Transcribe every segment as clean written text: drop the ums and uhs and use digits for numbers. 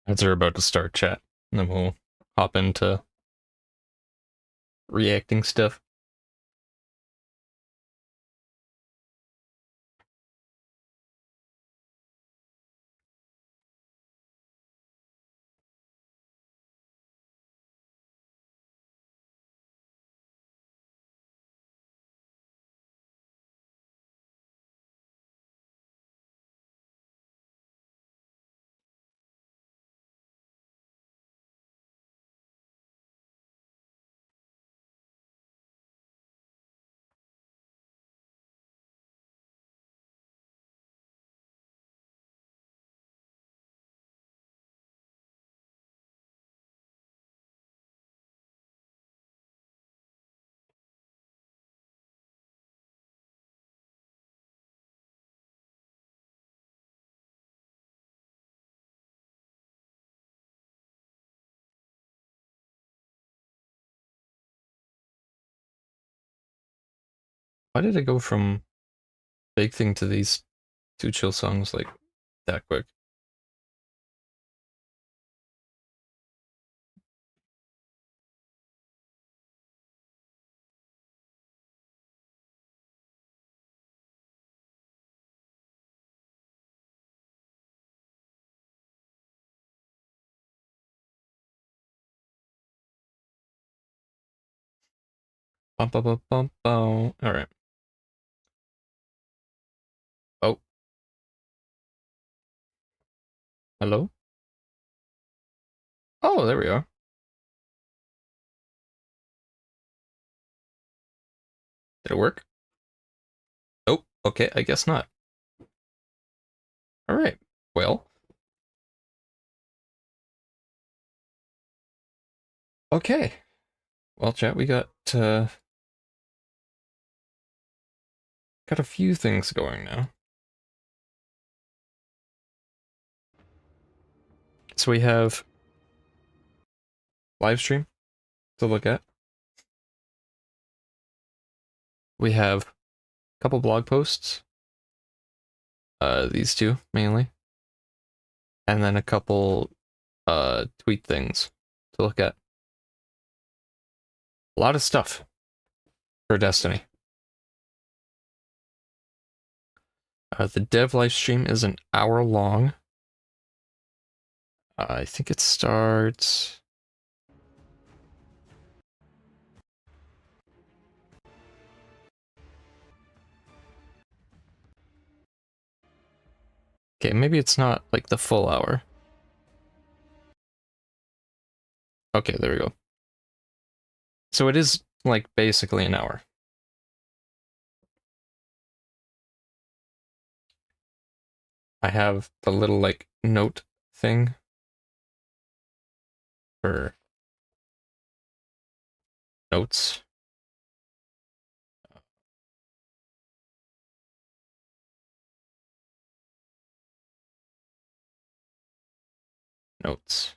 As they're about to start chat, and then we'll hop into reacting stuff. Why did it go from big thing to these two chill songs like that quick? Bum, bum, bum, bum, bum. All right. Oh, hello. Oh, there we are. Did it work? Oh, okay. I guess not. All right. Well. Okay. Well, chat. We got a few things going now. So we have live stream to look at. We have a couple blog posts. These two mainly, and then a couple tweet things to look at. A lot of stuff for Destiny. The dev live stream is an hour long. I think it starts. Okay, maybe it's not like the full hour. Okay, there we go. So it is like basically an hour. I have the little like note thing for notes. Notes.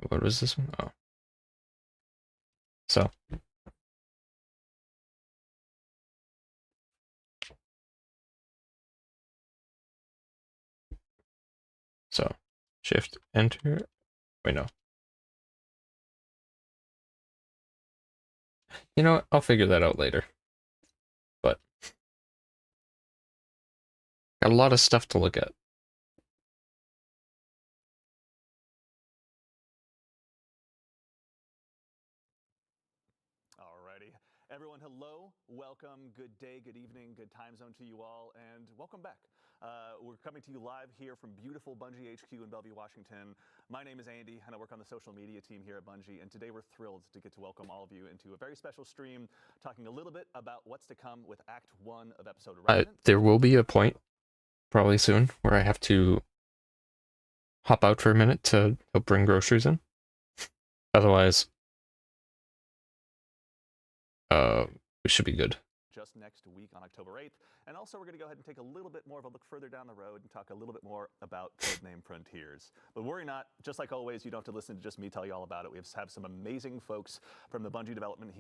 What was this one? Oh. So. So. Shift, enter. Wait, no. You know what? I'll figure that out later. But got a lot of stuff to look at. Alrighty. Everyone, hello, welcome, good day, good evening, good time zone to you all, and welcome back. We're coming to you live here from beautiful Bungie HQ in Bellevue, Washington. My name is Andy, and I work on the social media team here at Bungie, and today we're thrilled to get to welcome all of you into a very special stream, talking a little bit about what's to come with Act 1 of Episode Revenant. There will be a point, probably soon, where I have to hop out for a minute to help bring groceries in. Otherwise, we should be good. just next week on October 8th. And also, we're going to go ahead and take a little bit more of a look further down the road and talk a little bit more about Codename Frontiers. But worry not, just like always, you don't have to listen to just me tell you all about it. We have some amazing folks from the Bungie development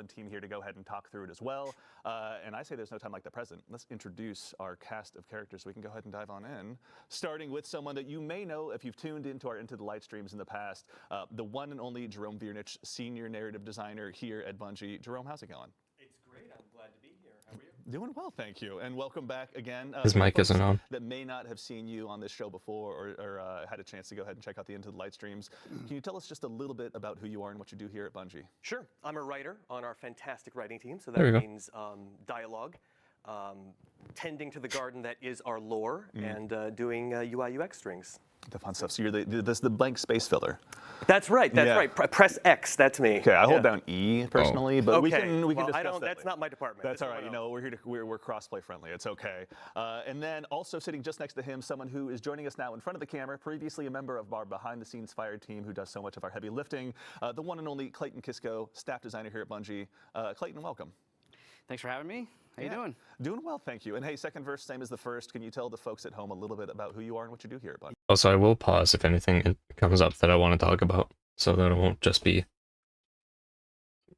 team here to go ahead and talk through it as well. And I say there's no time like the present. Let's introduce our cast of characters so we can go ahead and dive on in. Starting with someone that you may know if you've tuned into our Into the Light streams in the past, the one and only Jerome Viernich, senior narrative designer here at Bungie. Jerome, how's it going? It's great. I'm glad to be here. How are you? Doing well, thank you. And welcome back again. His mic isn't on. That may not have seen you on this show before or had a chance to go ahead and check out the Into the Light streams. Can you tell us just a little bit about who you are and what you do here at Bungie? Sure. I'm a writer on our fantastic writing team, so There we that go. means dialogue, tending to the garden that is our lore, and doing UI UX strings. The fun stuff. So you're the blank space filler. That's right. That's Yeah. right. Press X. That's me. Okay, I hold down E personally, but we can well, discuss I don't. that That's later. not my department. That's That's all right. You know, we're here to we're crossplay friendly. It's okay. And then also sitting just next to him, someone who is joining us now in front of the camera, previously a member of our behind-the-scenes fire team, who does so much of our heavy lifting, the one and only Clayton Kisko, staff designer here at Bungie. Clayton, welcome. Thanks for having me. How you doing? Doing well, thank you. And hey, second verse, same as the first. Can you tell the folks at home a little bit about who you are and what you do here at Bungie? Also, I will pause if anything comes up that I want to talk about, so that it won't just be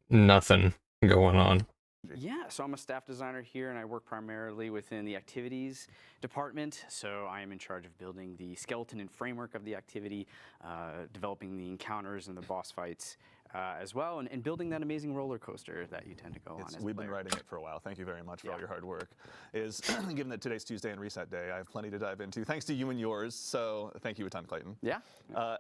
nothing going on. Yeah, so I'm a staff designer here, and I work primarily within the activities department. So I am in charge of building the skeleton and framework of the activity, developing the encounters and the boss fights as well, and building that amazing roller coaster that you tend to go on as a We've been player. writing it for a while. Thank you very much for all your hard work. Given that today's Tuesday and reset day, I have plenty to dive into, thanks to you and yours. So thank you a ton, Clayton. Yeah.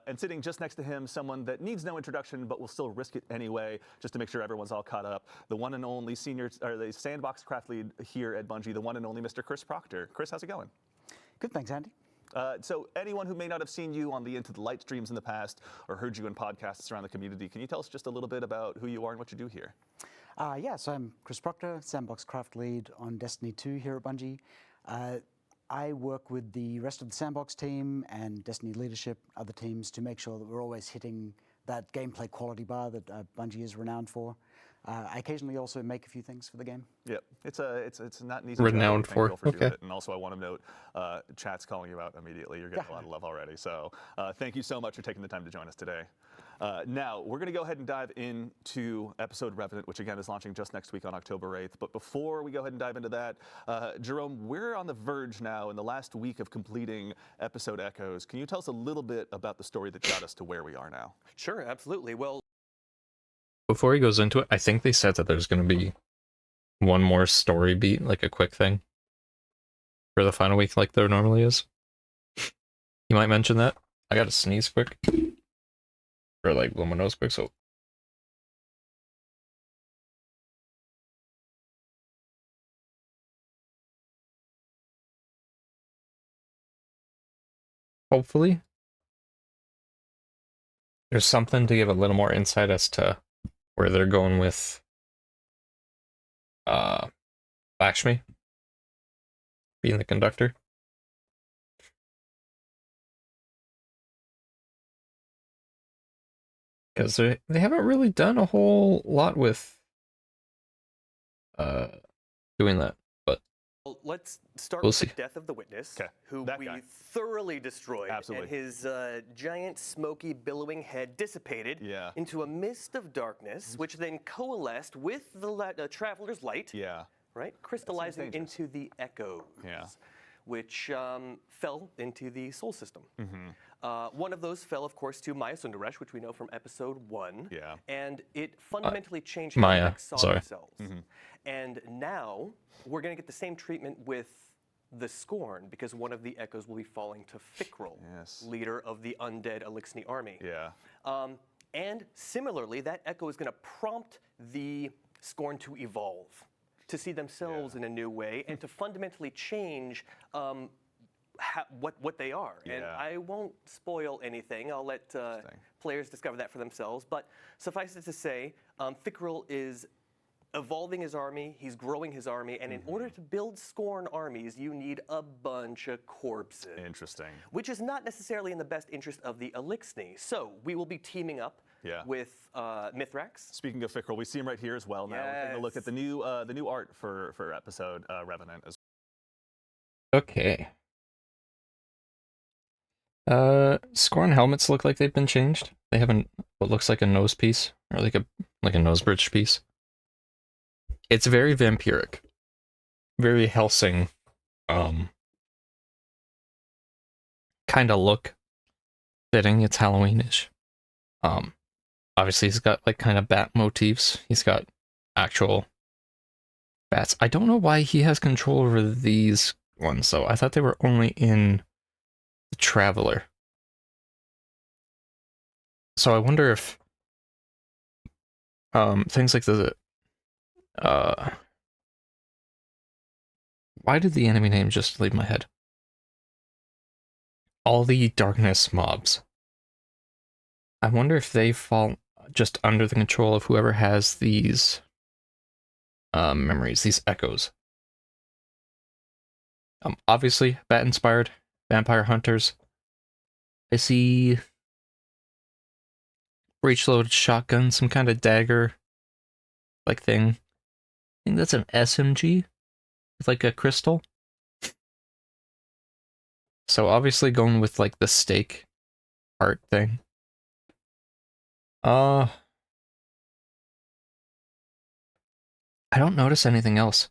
And sitting just next to him, someone that needs no introduction, but will still risk it anyway, just to make sure everyone's all caught up. The one and only the sandbox craft lead here at Bungie, the one and only Mr. Chris Proctor. Chris, how's it going? Good, thanks, Andy. So anyone who may not have seen you on the Into the Light streams in the past or heard you in podcasts around the community, can you tell us just a little bit about who you are and what you do here? Yeah, so I'm Chris Proctor, Sandbox Craft Lead on Destiny 2 here at Bungie. I work with the rest of the Sandbox team and Destiny leadership, other teams, to make sure that we're always hitting that gameplay quality bar that Bungie is renowned for. I occasionally also make a few things for the game. Yep, it's not an easy Renowned job. for, Thank you all doing okay. it. And also, I want to note, chat's calling you out immediately. You're getting a lot of love already. So thank you so much for taking the time to join us today. Now, we're going to go ahead and dive into episode Revenant, which again is launching just next week on October 8th. But before we go ahead and dive into that, Jerome, we're on the verge now in the last week of completing episode Echoes. Can you tell us a little bit about the story that got us to where we are now? Sure. Absolutely. Well, Before he goes into it, I think they said that there's going to be one more story beat, like a quick thing, for the final week, like there normally is. You might mention that. I got to sneeze quick. Or like blow my nose quick, so. Hopefully. There's something to give a little more insight as to where they're going with Lakshmi being the conductor. Because they haven't really done a whole lot with doing that, but let's start We'll with see. the death of the witness, 'Kay, who that we guy. thoroughly destroyed, Absolutely. and his giant, smoky, billowing head dissipated Yeah. into a mist of darkness, which then coalesced with the traveler's light, Yeah. right, crystallizing dangerous. into the echoes, Yeah. which fell into the soul system. Mm-hmm. One of those fell, of course, to Maya Sundaresh, which we know from episode 1. Yeah. And it fundamentally changed how Maya, the mechs saw sorry. themselves. And now we're going to get the same treatment with the Scorn, because one of the echoes will be falling to Fikrul, Yes. leader of the undead Elixni army. Yeah. And similarly, that echo is going to prompt the Scorn to evolve, to see themselves in a new way, and to fundamentally change what they are. And Yeah. I won't spoil anything. I'll let players discover that for themselves. But suffice it to say, Fikrul is evolving his army, he's growing his army, and in order to build Scorn armies, you need a bunch of corpses. Interesting. Which is not necessarily in the best interest of the Elixni. So we will be teaming up Yeah. with Mithrax. Speaking of Fickrel, we see him right here as well. Now we're taking a look at the new art for episode Revenant as Okay. Scorn helmets look like they've been changed. They have what looks like a nose piece, or like a nose bridge piece. It's very vampiric, very Helsing, kind of look. Fitting. It's Halloweenish. Obviously he's got like kind of bat motifs. He's got actual bats. I don't know why he has control over these ones though. I thought they were only in the Traveler. So I wonder if things like the why did the enemy name just leave my head? All the darkness mobs. I wonder if they fall just under the control of whoever has these memories, these echoes. Obviously, bat-inspired vampire hunters. I see breech-loaded shotgun, some kind of dagger-like thing. I think that's an SMG with like a crystal. So obviously going with like the stake art thing. I don't notice anything else.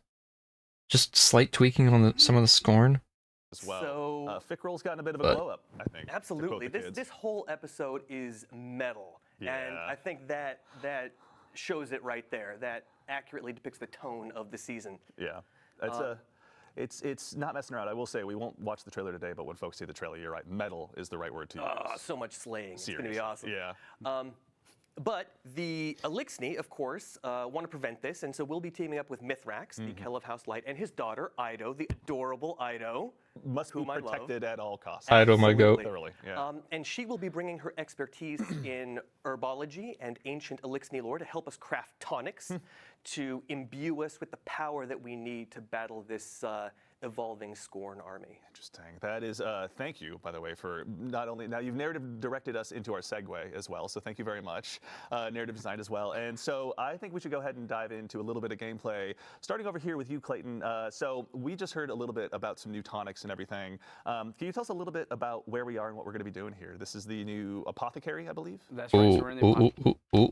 Just slight tweaking on some of the Scorn. as well. So Fickrel's gotten a bit of a glow up, I think. absolutely, this whole episode is metal, and I think that shows it right there. That accurately depicts the tone of the season. Yeah, it's not messing around. I will say we won't watch the trailer today, but when folks see the trailer, you're right. Metal is the right word to use. So much slaying. Seriously. It's going to be awesome. Yeah. But the Elixni, of course, want to prevent this, and so we'll be teaming up with Mithrax, the Kell of House Light, and his daughter, Ido, the adorable Ido. Must be whom I love. protected at all costs. Ido, my goat. Thoroughly, yeah. And she will be bringing her expertise in herbology and ancient Elixni lore to help us craft tonics to imbue us with the power that we need to battle this evolving Scorn army. Interesting. That is, thank you, by the way, for not only, now you've narrative directed us into our segue as well, so thank you very much. Narrative design as well. And so I think we should go ahead and dive into a little bit of gameplay. Starting over here with you, Clayton. So we just heard a little bit about some new tonics and everything. Can you tell us a little bit about where we are and what we're going to be doing here? This is the new apothecary, I believe? That's right. So we're in the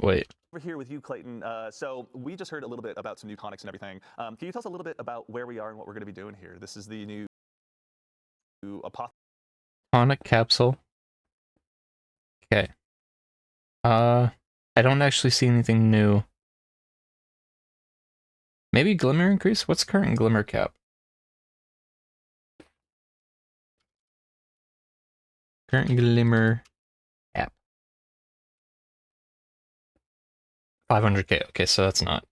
Wait. Over here with you, Clayton. So we just heard a little bit about some new tonics and everything. Can you tell us a little bit about where we are and what we're going to be doing here? This is the new Tonic capsule. Okay. I don't actually see anything new. Maybe glimmer increase? What's current glimmer cap? Current glimmer cap. 500k. Okay, so that's not.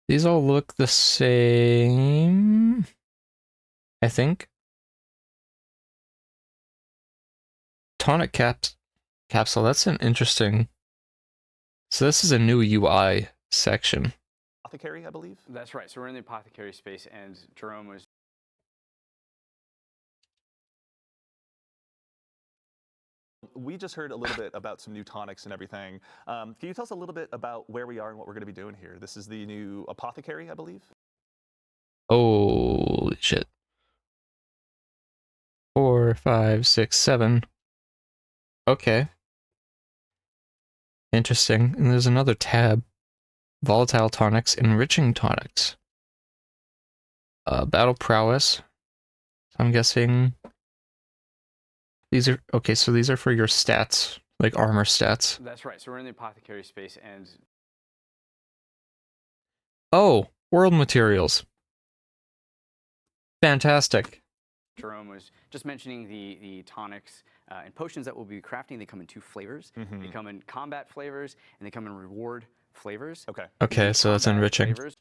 These all look the same, I think. Tonic capsule, that's an interesting. So this is a new UI section. apothecary, I believe? That's right. So we're in the apothecary space, and Jerome was We just heard a little bit about some new tonics and everything. Can you tell us a little bit about where we are and what we're going to be doing here? This is the new apothecary, I believe? Holy shit. 4, 5, 6, 7. Okay. Interesting. And there's another tab. Volatile tonics, enriching tonics. Battle prowess. I'm guessing these are okay, so these are for your stats, like armor stats. That's right. So we're in the apothecary space, and oh, world materials. Fantastic. Jerome was just mentioning the tonics and potions that we'll be crafting. They come in two flavors. They come in combat flavors, and they come in reward flavors. Okay. Okay, so that's Combat enriching. flavors,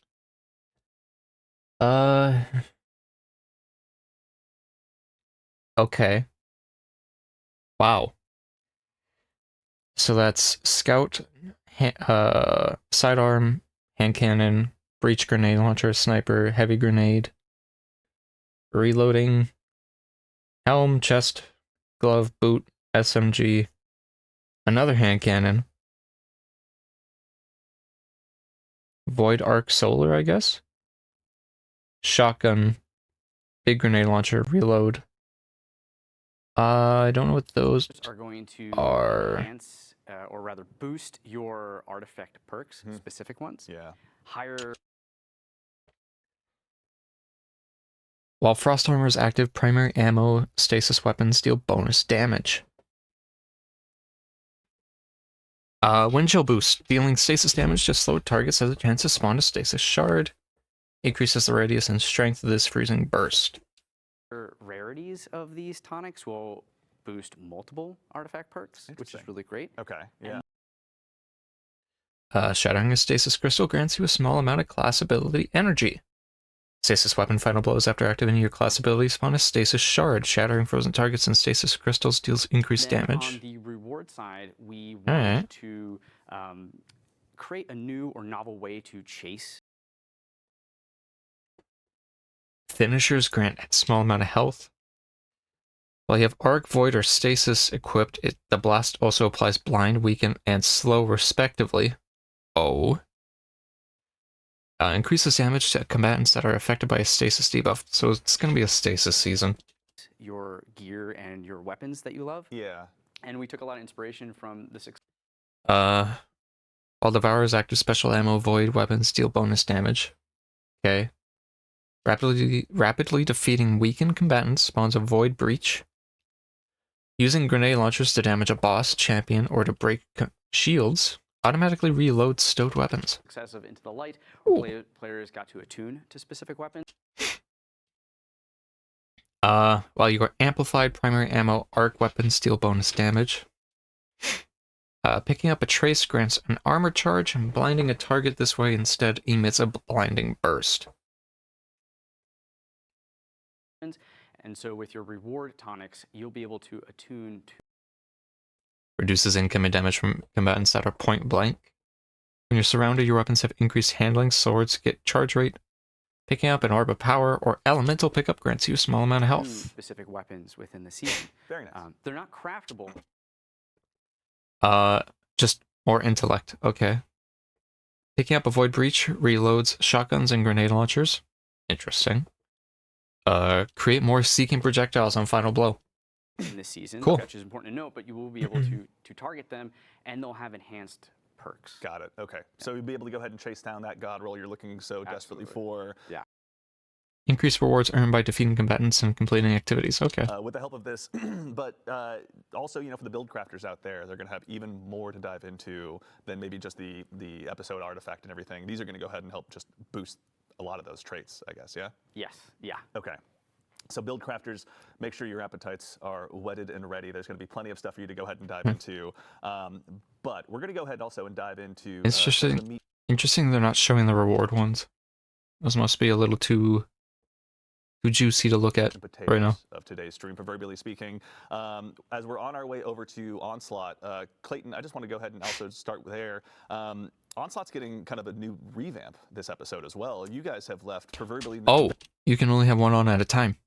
Okay. Wow. So that's scout, sidearm, hand cannon, breach grenade launcher, sniper, heavy grenade, reloading, helm, chest, glove, boot, SMG, another hand cannon, void arc solar, I guess, shotgun, big grenade launcher, reload. I don't know what those are going to are. enhance, or rather boost your artifact perks, specific ones. Yeah. Higher. While Frost Armor is active, primary ammo, stasis weapons deal bonus damage. Wind Chill Boost. Dealing stasis damage to slow targets has a chance to spawn a stasis shard. Increases the radius and strength of this freezing burst. Rarities of these tonics will boost multiple artifact perks, which is really great. Okay, yeah. Shattering a stasis crystal grants you a small amount of class ability energy. Stasis weapon final blows after activating your class ability spawn a stasis shard. Shattering frozen targets and stasis crystals deals increased damage. On the reward side, we want to create a new or novel way to chase. Finishers grant a small amount of health. While you have Arc, Void, or Stasis equipped, the blast also applies Blind, Weaken, and Slow respectively. Oh. Increases damage to combatants that are affected by a stasis debuff, so it's going to be a stasis season. Your gear and your weapons that you love. Yeah. And we took a lot of inspiration from the six. While Devourer's active special ammo, Void weapons deal bonus damage. Okay. Rapidly defeating weakened combatants spawns a Void Breach. Using grenade launchers to damage a boss, champion, or to break shields automatically reloads stowed weapons. Successive Into the Light, players got to attune to specific weapons. While you are amplified primary ammo, arc weapons deal bonus damage. Picking up a trace grants an armor charge, and blinding a target this way instead emits a blinding burst. And so with your reward tonics, you'll be able to attune to. Reduces incoming damage from combatants that are point blank. When you're surrounded, your weapons have increased handling, swords get charge rate. Picking up an Orb of Power or Elemental pickup grants you a small amount of health. Specific weapons within the season. Very nice. They're not craftable. Just more intellect. Okay. Picking up a Void Breach reloads shotguns and grenade launchers. Interesting. Create more seeking projectiles on final blow. In this season, cool. Which is important to note, but you will be able to target them, and they'll have enhanced perks. Got it. Okay. So you'll be able to go ahead and chase down that god roll you're looking so desperately for. Yeah. Increased rewards earned by defeating combatants and completing activities. Okay. With the help of this, but also, you know, for the build crafters out there, they're going to have even more to dive into than maybe just the episode artifact and everything. These are going to go ahead and help just boost a lot of those traits, I guess. Yeah. Yes. Yeah. Okay. So build crafters, make sure your appetites are whetted and ready. There's going to be plenty of stuff for you to go ahead and dive into. But we're going to go ahead also and dive into. It's just interesting they're not showing the reward ones. Those must be a little too juicy to look at right now. Of today's stream, proverbially speaking. As we're on our way over to Onslaught, Clayton, I just want to go ahead and also start there. Onslaught's getting kind of a new revamp this episode as well. You guys have left proverbially. Oh, you can only have one on at a time.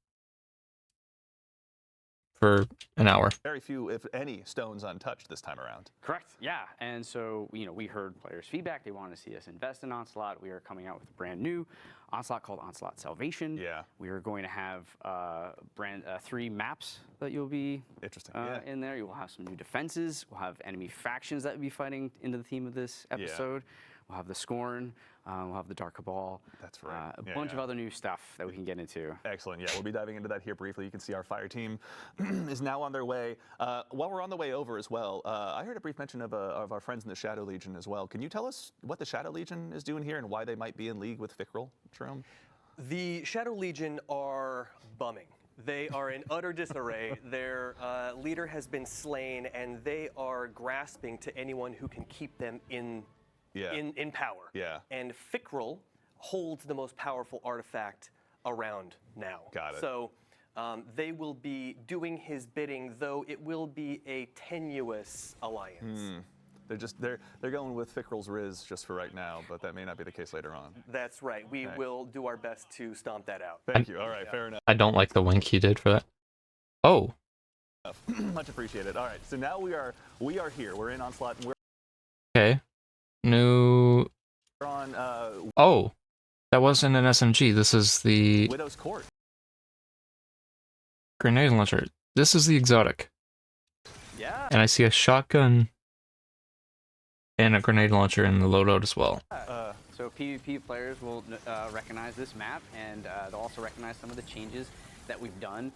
For an hour. Very few, if any, stones untouched this time around. Correct. Yeah. And so, you know, we heard players' feedback. They wanted to see us invest in Onslaught. We are coming out with a brand new Onslaught called Onslaught Salvation. Yeah. We are going to have 3 maps that you'll be in there. You will have some new defenses. We'll have enemy factions that will be fighting into the theme of this episode. Yeah. We'll have the Scorn. We'll have the Dark Cabal. That's right. A bunch of other new stuff that we can get into. Excellent. Yeah, we'll be diving into that here briefly. You can see our fire team is now on their way. While we're on the way over as well, I heard a brief mention of our friends in the Shadow Legion as well. Can you tell us what the Shadow Legion is doing here and why they might be in league with Fickrel, Jerome? The Shadow Legion are bumming. They are in utter disarray. Their leader has been slain, and they are grasping to anyone who can keep them in power. Yeah. And Fickrel holds the most powerful artifact around now. Got it. So they will be doing his bidding, though it will be a tenuous alliance. They're going with Fickrel's Riz just for right now, but that may not be the case later on. That's right. We will do our best to stomp that out. Thank you. All right, fair enough. I don't like the wink he did for that. Oh. Much appreciated. All right, so now we are here. We're in Onslaught. And we're Okay. New. on Oh, that wasn't an SMG. This is the Widow's Court. grenade launcher. This is the exotic. Yeah. And I see a shotgun and a grenade launcher in the loadout as well. So PvP players will recognize this map, and they'll also recognize some of the changes that we've done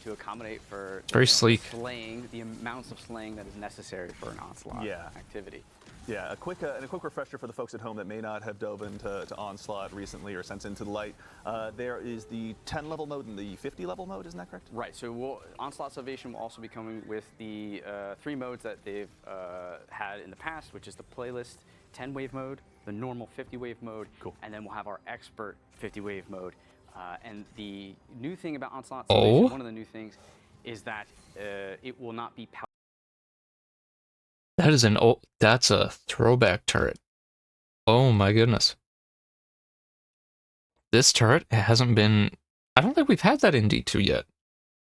to accommodate for Very sleek. slaying, the amounts of slaying that is necessary for an Onslaught activity. Yeah, a quick refresher for the folks at home that may not have dove into Onslaught recently or since Into the Light. There is the 10 level mode and the 50 level mode, isn't that correct? Right, so Onslaught Salvation will also be coming with the 3 modes that they've had in the past, which is the playlist 10 wave mode, the normal 50 wave mode, and then we'll have our expert 50 wave mode. And the new thing about Onslaught Salvation, one of the new things, is that it will not be powered. That is an old. That's a throwback turret. Oh my goodness. This turret hasn't been. I don't think we've had that in D2 yet.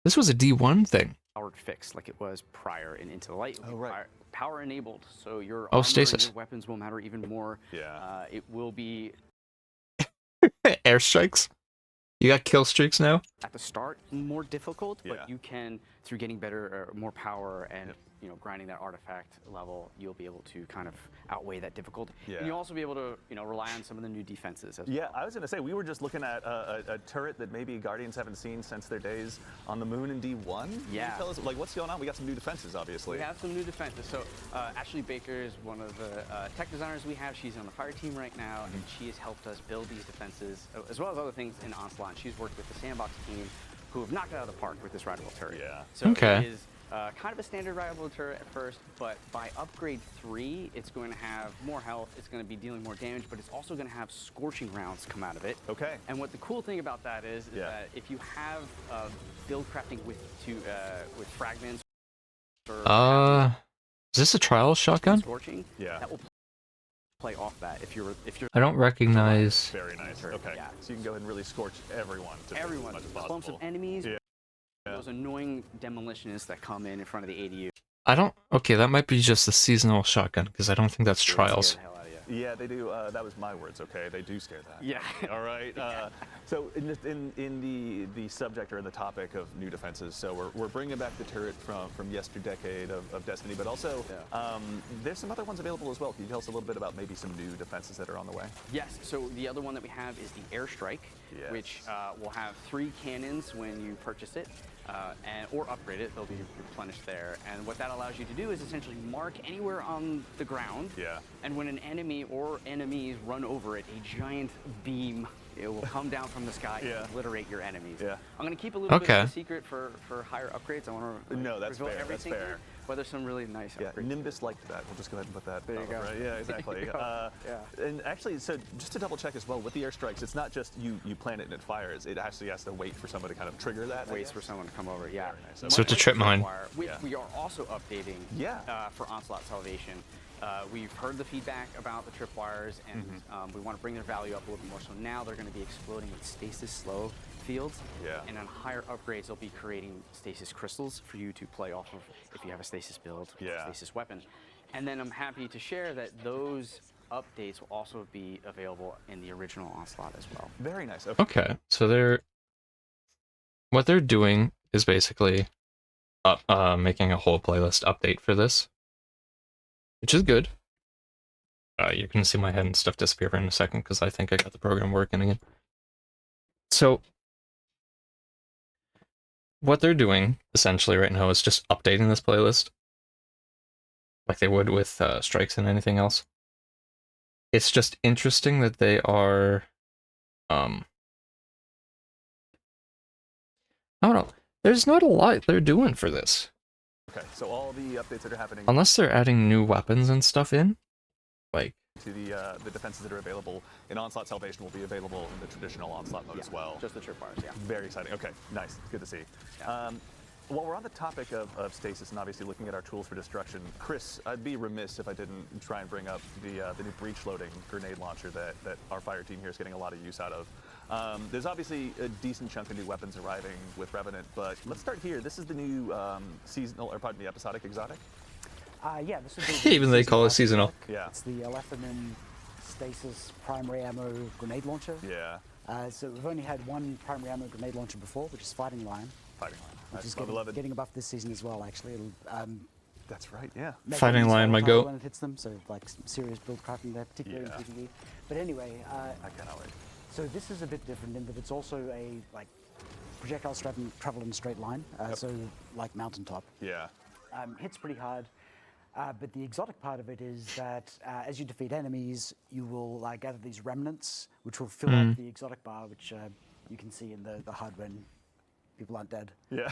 This was a D1 thing. Powered fix like it was prior in Into the Light. Oh, right. Power enabled, so your armor stasis. and your weapons will matter even more. Yeah. It will be Airstrikes. You got kill streaks now? at the start more difficult, Yeah. but you can, through getting better, more power and you know, grinding that artifact level, you'll be able to kind of outweigh that difficulty. Yeah. And you'll also be able to, you know, rely on some of the new defenses as Yeah, well. I was going to say, we were just looking at a turret that maybe Guardians haven't seen since their days on the moon in D1. Can you tell us, like, what's going on? We got some new defenses, obviously. We have some new defenses. So Ashley Baker is one of the tech designers we have. She's on the fire team right now, and she has helped us build these defenses, as well as other things in Onslaught. And she's worked with the Sandbox team, who have knocked it out of the park with this rideable turret. Yeah. So Okay. it is kind of a standard rideable turret at first, but by upgrade 3, it's going to have more health, it's going to be dealing more damage, but it's also going to have scorching rounds come out of it. Okay. And what the cool thing about that is that if you have build crafting with fragments or is this a trial shotgun? scorching, Yeah. that will play off that if you're I don't recognize. Very nice. Okay. Yeah. So you can go ahead and really scorch everyone. To everyone, as much as clumps of possible. enemies, Yeah. those annoying demolitionists that come in front of the ADU. I don't. Okay, that might be just a seasonal shotgun because I don't think that's trials. Scare the hell out of you. Yeah, they do. That was my words. Okay, they do scare that. Yeah. All right. So in the subject or in the topic of new defenses, so we're bringing back the turret from yesterdecade of Destiny, but also there's some other ones available as well. Can you tell us a little bit about maybe some new defenses that are on the way? Yes, so the other one that we have is the Airstrike, Yes. which will have 3 cannons when you purchase it, or upgrade it. They'll be replenished there. And what that allows you to do is essentially mark anywhere on the ground. Yeah. And when an enemy or enemies run over it, a giant beam, it will come down from the sky and obliterate your enemies. Yeah. I'm going to keep a little bit Okay. of a secret for higher upgrades. I want to No, that's reveal fair, that's everything fair. here, but there's some really nice Yeah, upgrades. Nimbus liked that. We'll just go ahead and put that. There you go. Right? Yeah, exactly. Yeah. And actually, so just to double check as well, with the airstrikes, it's not just you plant it and it fires. It actually has to wait for someone to kind of trigger that. Waits for someone to come over, yeah. Very nice. So it's a trip mine. Which we are also updating Yeah. for Onslaught Salvation. We've heard the feedback about the tripwires, and we want to bring their value up a little bit more. So now they're going to be exploding with stasis slow fields. Yeah. And on higher upgrades, they'll be creating stasis crystals for you to play off of if you have a stasis build, or stasis weapon. And then I'm happy to share that those updates will also be available in the original Onslaught as well. Very nice. Okay. Okay, so what they're doing is basically making a whole playlist update for this, which is good. You're gonna see my head and stuff disappear in a second because I think I got the program working again. So what they're doing essentially right now is just updating this playlist like they would with strikes and anything else. It's just interesting that they are I don't know. There's not a lot they're doing for this. Okay. So all the updates that are happening Unless they're adding new weapons and stuff in. Like to the defenses that are available in Onslaught Salvation will be available in the traditional Onslaught mode as well. Just the tripwires, yeah. Very exciting. Okay, nice. Good to see. Yeah. While we're on the topic of stasis and obviously looking at our tools for destruction, Chris, I'd be remiss if I didn't try and bring up the new breach loading grenade launcher that our fire team here is getting a lot of use out of. There's obviously a decent chunk of new weapons arriving with Revenant, but let's start here. This is the new seasonal, or pardon me, episodic exotic. Yeah, this would be Even they call it seasonal. Yeah. It's the Alephamin Stasis Primary Ammo Grenade Launcher. Yeah. So we've only had one Primary Ammo Grenade Launcher before, which is Fighting Lion, Fighting Line. which Nice. is Beloved. getting a buff this season as well, actually. It'll That's right, yeah. make Fighting enemies Lion, my volatile goat. when it hits them, so like serious build crafting there, particularly Yeah. in PvE. But anyway, I cannot wait. so this is a bit different in that it's also a like projectiles travel in a straight line, so like mountaintop. Yeah. Hits pretty hard. But the exotic part of it is that as you defeat enemies, you will gather these remnants, which will fill up the exotic bar, which you can see in the HUD when people aren't dead. Yeah.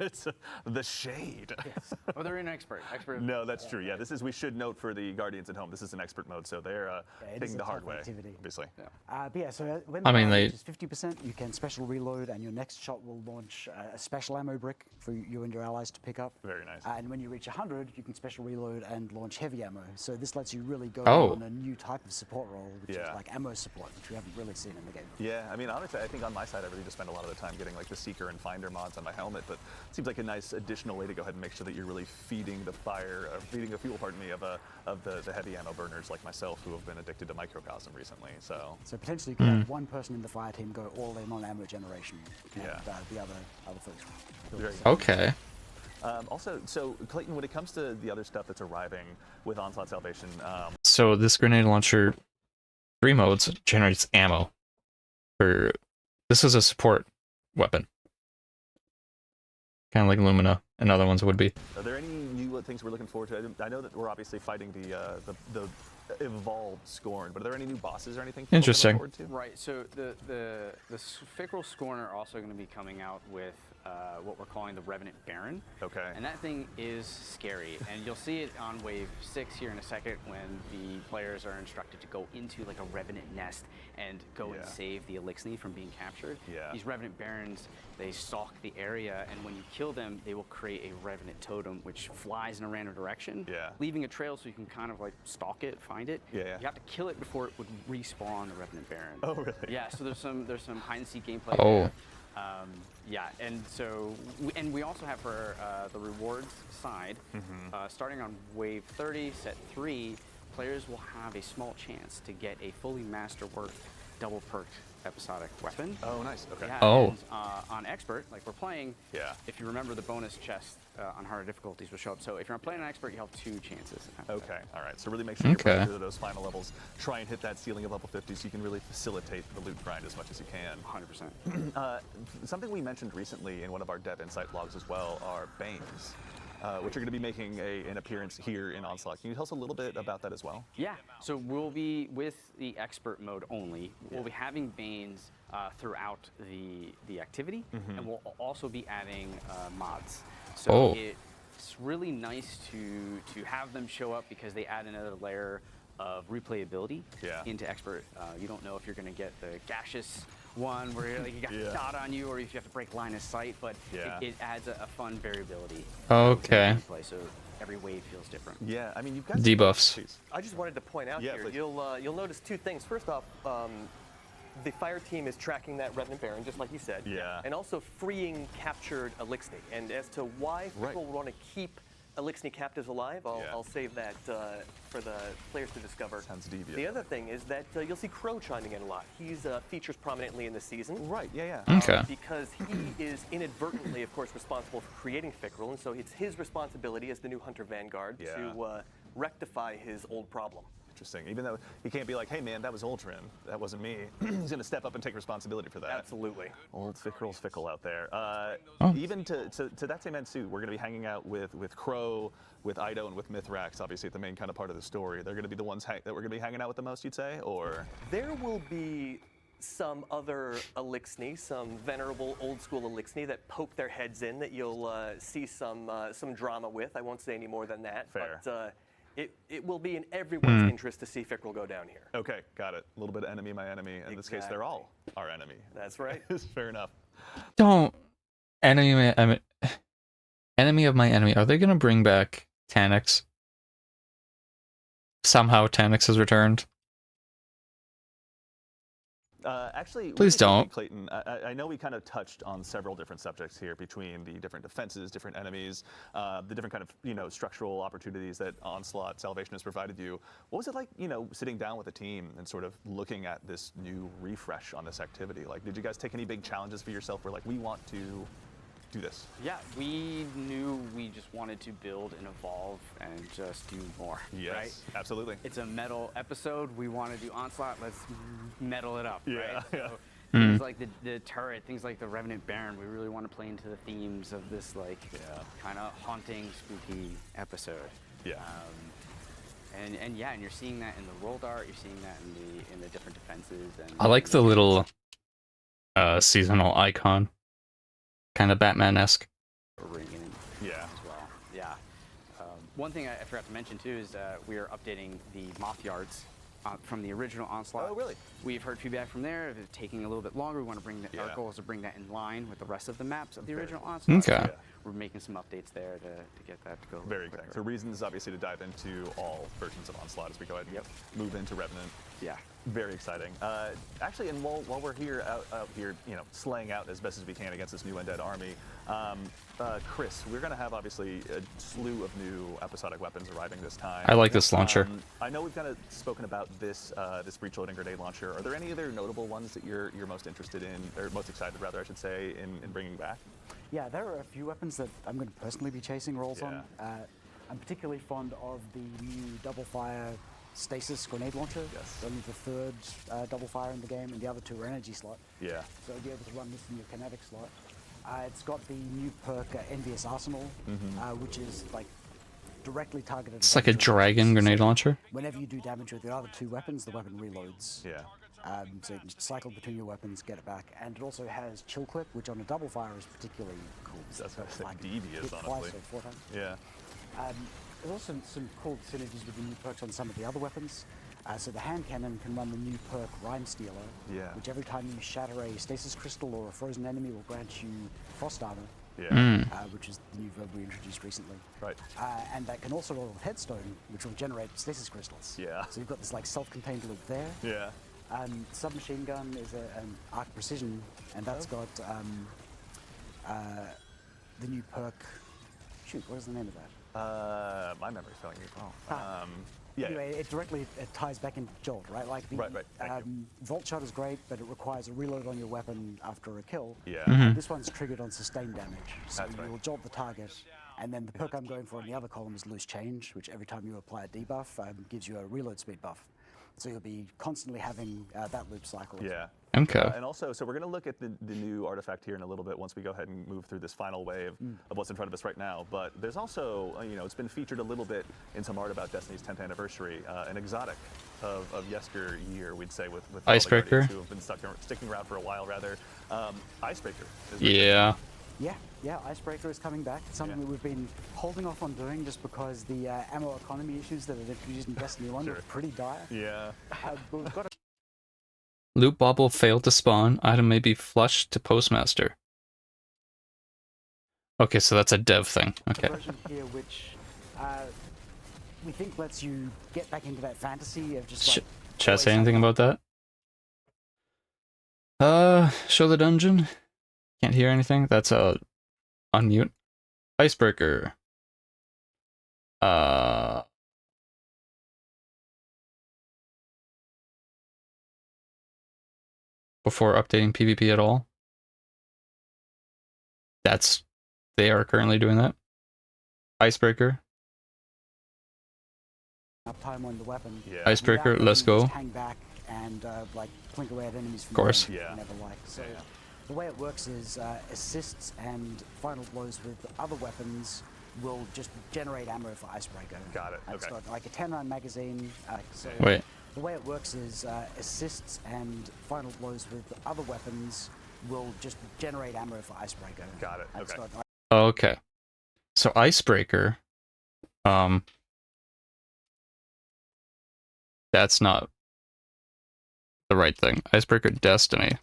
It's the shade. Yes. Oh, they're in expert. Expert. No, that's true. Yeah, this is, we should note for the Guardians at home, this is an expert mode, so they're it is taking a the hard tough way, activity. obviously. But yeah, so when I the mean, bar they- reaches 50%, you can special reload, and your next shot will launch a special ammo brick for you and your allies to pick up. Very nice. And when you reach 100, you can special reload and launch heavy ammo. So this lets you really go Oh. on a new type of support role, which Yeah. is like ammo support, which we haven't really seen in the game. Yeah, I mean, honestly, I think on my side, I really just spend a lot of the time getting like the Seeker and Finder mods on my helmet, but it seems like a nice additional way to go ahead and make sure that you're really feeding the fire, feeding the fuel, pardon me, of the heavy ammo burners like myself who have been addicted to microcosm recently. So So potentially you could have one person in the fire team go all in on ammo generation, and Yeah. the other folks. build Very the good. Okay. also, so Clayton, when it comes to the other stuff that's arriving with Onslaught Salvation, So this grenade launcher, 3 modes, generates ammo. This is a support weapon. Kind of like Lumina and other ones would be. are there any new things we're looking forward to? I know that we're obviously fighting the evolved Scorn, but are there any new bosses or anything? people can look Interesting. forward to? Right. So the Fickrel Scorn are also going to be coming out with what we're calling the Revenant Baron. Okay. And that thing is scary, and you'll see it on wave 6 here in a second when the players are instructed to go into like a Revenant nest and go and Yeah. save the Elixni from being captured. Yeah. These Revenant Barons, they stalk the area, and when you kill them, they will create a Revenant totem which flies in a random direction, Yeah. leaving a trail so you can kind of like stalk it, find it. Yeah. You have to kill it before it would respawn the Revenant Baron. Oh, really? Yeah, so there's some hide and seek gameplay Oh. there. Yeah, and so we also have for the rewards side, starting on wave 30, set 3, players will have a small chance to get a fully masterwork double perked episodic weapon. Oh, nice. Okay. Yeah, Oh. and, on expert, like we're playing, Yeah. if you remember the bonus chest on harder difficulties will show up. So if you're playing on expert, you have 2 chances. Okay, all right. So really make sure you're Okay. playing through those final levels. Try and hit that ceiling of level 50 so you can really facilitate the loot grind as much as you can. 100%. Something we mentioned recently in one of our Dev Insight vlogs as well are Banes, which are going to be making an appearance here in Onslaught. Can you tell us a little bit about that as well? Yeah, so we'll be with the expert mode only. We'll be having Banes throughout the activity, and we'll also be adding mods. So Oh. it's really nice to have them show up because they add another layer of replayability Yeah. into expert. You don't know if you're going to get the gaseous one where like, you got Yeah. a dot on you, or if you have to break line of sight, but Yeah. it adds a fun variability. Okay. to the gameplay, so every wave feels different. Yeah, I mean, you've got Debuffs. Please. I just wanted to point out Yeah, here, please. you'll notice 2 things. First off, the fire team is tracking that Revenant Baron, just like you said. Yeah. And also freeing captured Elixni. And as to why Right. people want to keep Elixni captives alive, Yeah. I'll save that for the players to discover. Sounds devious. The other thing is that you'll see Crow chiming in a lot. He's features prominently in the season. Right, yeah. Okay. Because he is inadvertently, of course, responsible for creating Fickrel, and so it's his responsibility as the new Hunter Vanguard Yeah. to rectify his old problem. Interesting. Even though he can't be like, hey man, that was Ultron. That wasn't me. He's going to step up and take responsibility for that. Absolutely. Old Fickrel's fickle out there. Oh. Even to that same end, too, we're going to be hanging out with Crow, with Ido, and with Mithrax, obviously, at the main kind of part of the story. They're going to be the ones that we're going to be hanging out with the most, you'd say? Or? There will be some other Elixni, some venerable old school Elixni that poke their heads in that you'll see some drama with. I won't say any more than that. Fair. But it will be in everyone's interest to see Fickrel go down here. Okay, got it. A little bit of enemy, my enemy. In this case, they're all our enemy. That's right. Fair enough. Don't enemy of my enemy. Are they gonna bring back Tanix? Somehow Tanix has returned. Actually, Please really quickly, don't. Clayton. I know we kind of touched on several different subjects here between the different defenses, different enemies, the different kind of structural opportunities that Onslaught Salvation has provided you. What was it like, sitting down with a team and sort of looking at this new refresh on this activity? Like, did you guys take any big challenges for yourself where like we want to do this? Yeah, we knew we just wanted to build and evolve and just do more. Yes, right? absolutely. It's a metal episode. We want to do Onslaught. Let's metal it up. Yeah, right? yeah. So things like the turret, things like the Revenant Baron. We really want to play into the themes of this kind of haunting, spooky episode. Yeah. And you're seeing that in the world art. You're seeing that in the different defenses. And I like the little seasonal icon, kind of Batman-esque. ringing Yeah. as well. Yeah. One thing I forgot to mention too is we are updating the moth yards from the original Onslaught. Oh, really? We've heard feedback from there. If it's taking a little bit longer, we want to bring Yeah. our goal is to bring that in line with the rest of the maps of the original Onslaught. Okay. So Yeah. we're making some updates there to get that to go. Very quicker. exciting. So reasons, obviously, to dive into all versions of Onslaught as we go ahead and move into Revenant. Yeah. Very exciting. Actually, and while we're here, out here, slaying out as best as we can against this new undead army, Chris, we're going to have obviously a slew of new episodic weapons arriving this time. I like this launcher. I know we've kind of spoken about this breach loading grenade launcher. Are there any other notable ones that you're most interested in, or most excited, rather, I should say, in bringing back? Yeah, there are a few weapons that I'm going to personally be chasing rolls on. Yeah. I'm particularly fond of the new double fire stasis grenade launcher. Yes. Only the third double fire in the game, and the other two are energy slot. Yeah. So you'll be able to run this in your kinetic slot. It's got the new perk Envious Arsenal, which is like directly targeted. It's like a dragon grenade launcher. Whenever you do damage with your other two weapons, the weapon reloads. Yeah. So you can just cycle between your weapons, get it back, and it also has chill clip, which on a double fire is particularly cool. That's So, like devious, hit twice honestly. or 4 times. Yeah. There's also some cool synergies with the new perks on some of the other weapons. So the hand cannon can run the new perk Rhyme Stealer, Yeah. which every time you shatter a stasis crystal or a frozen enemy will grant you frost armor, Yeah. which is the new verb we introduced recently. Right. And that can also roll with Headstone, which will generate stasis crystals. Yeah. So you've got this like self-contained loop there. Yeah. Submachine gun is an arc precision, and that's got the new perk. Shoot, what is the name of that? My memory's failing me. Yeah. Anyway, it directly ties back into Jolt, right? Like the Right, thank you. Vault Shot is great, but it requires a reload on your weapon after a kill. Yeah. This one's triggered on sustained damage, so That's right. you will jolt the target, and then the perk I'm going for in the other column is Loose Change, which every time you apply a debuff gives you a reload speed buff. So you'll be constantly having that loop cycle. Yeah. Okay. And also, so we're going to look at the new artifact here in a little bit once we go ahead and move through this final wave of what's in front of us right now. But there's also, it's been featured a little bit in some art about Destiny's 10th anniversary, an exotic of yesteryear, we'd say, with all the Icebreaker? Guardians who have been sticking around for a while, rather. Icebreaker. Yeah. Yeah, Icebreaker is coming back. It's something that we've been holding off on doing just because the ammo economy issues that are introduced in Destiny 1 Sure. are pretty dire. Yeah. But we've got Loot bauble failed to spawn. Item may be flushed to postmaster. Okay, so that's a dev thing. Okay. version here which we think lets you get back into that fantasy of just like Chat say always anything having- about that? Show the dungeon. Can't hear anything. That's unmute. Icebreaker. Before updating PvP at all. They are currently doing that. Icebreaker. uptime on the weapon. Yeah. Icebreaker, without let's having to go. just hang back and like plink away at enemies from Of course. behind Yeah. whenever like. So Yeah. the way it works is assists and final blows with other weapons will just generate ammo for Icebreaker. Got it, And It's okay. got like a 10-round magazine. So Wait. the way it works is assists and final blows with other weapons will just generate ammo for Icebreaker. Got it, And it's okay. got, Okay. So Icebreaker, that's not the right thing. Icebreaker Destiny.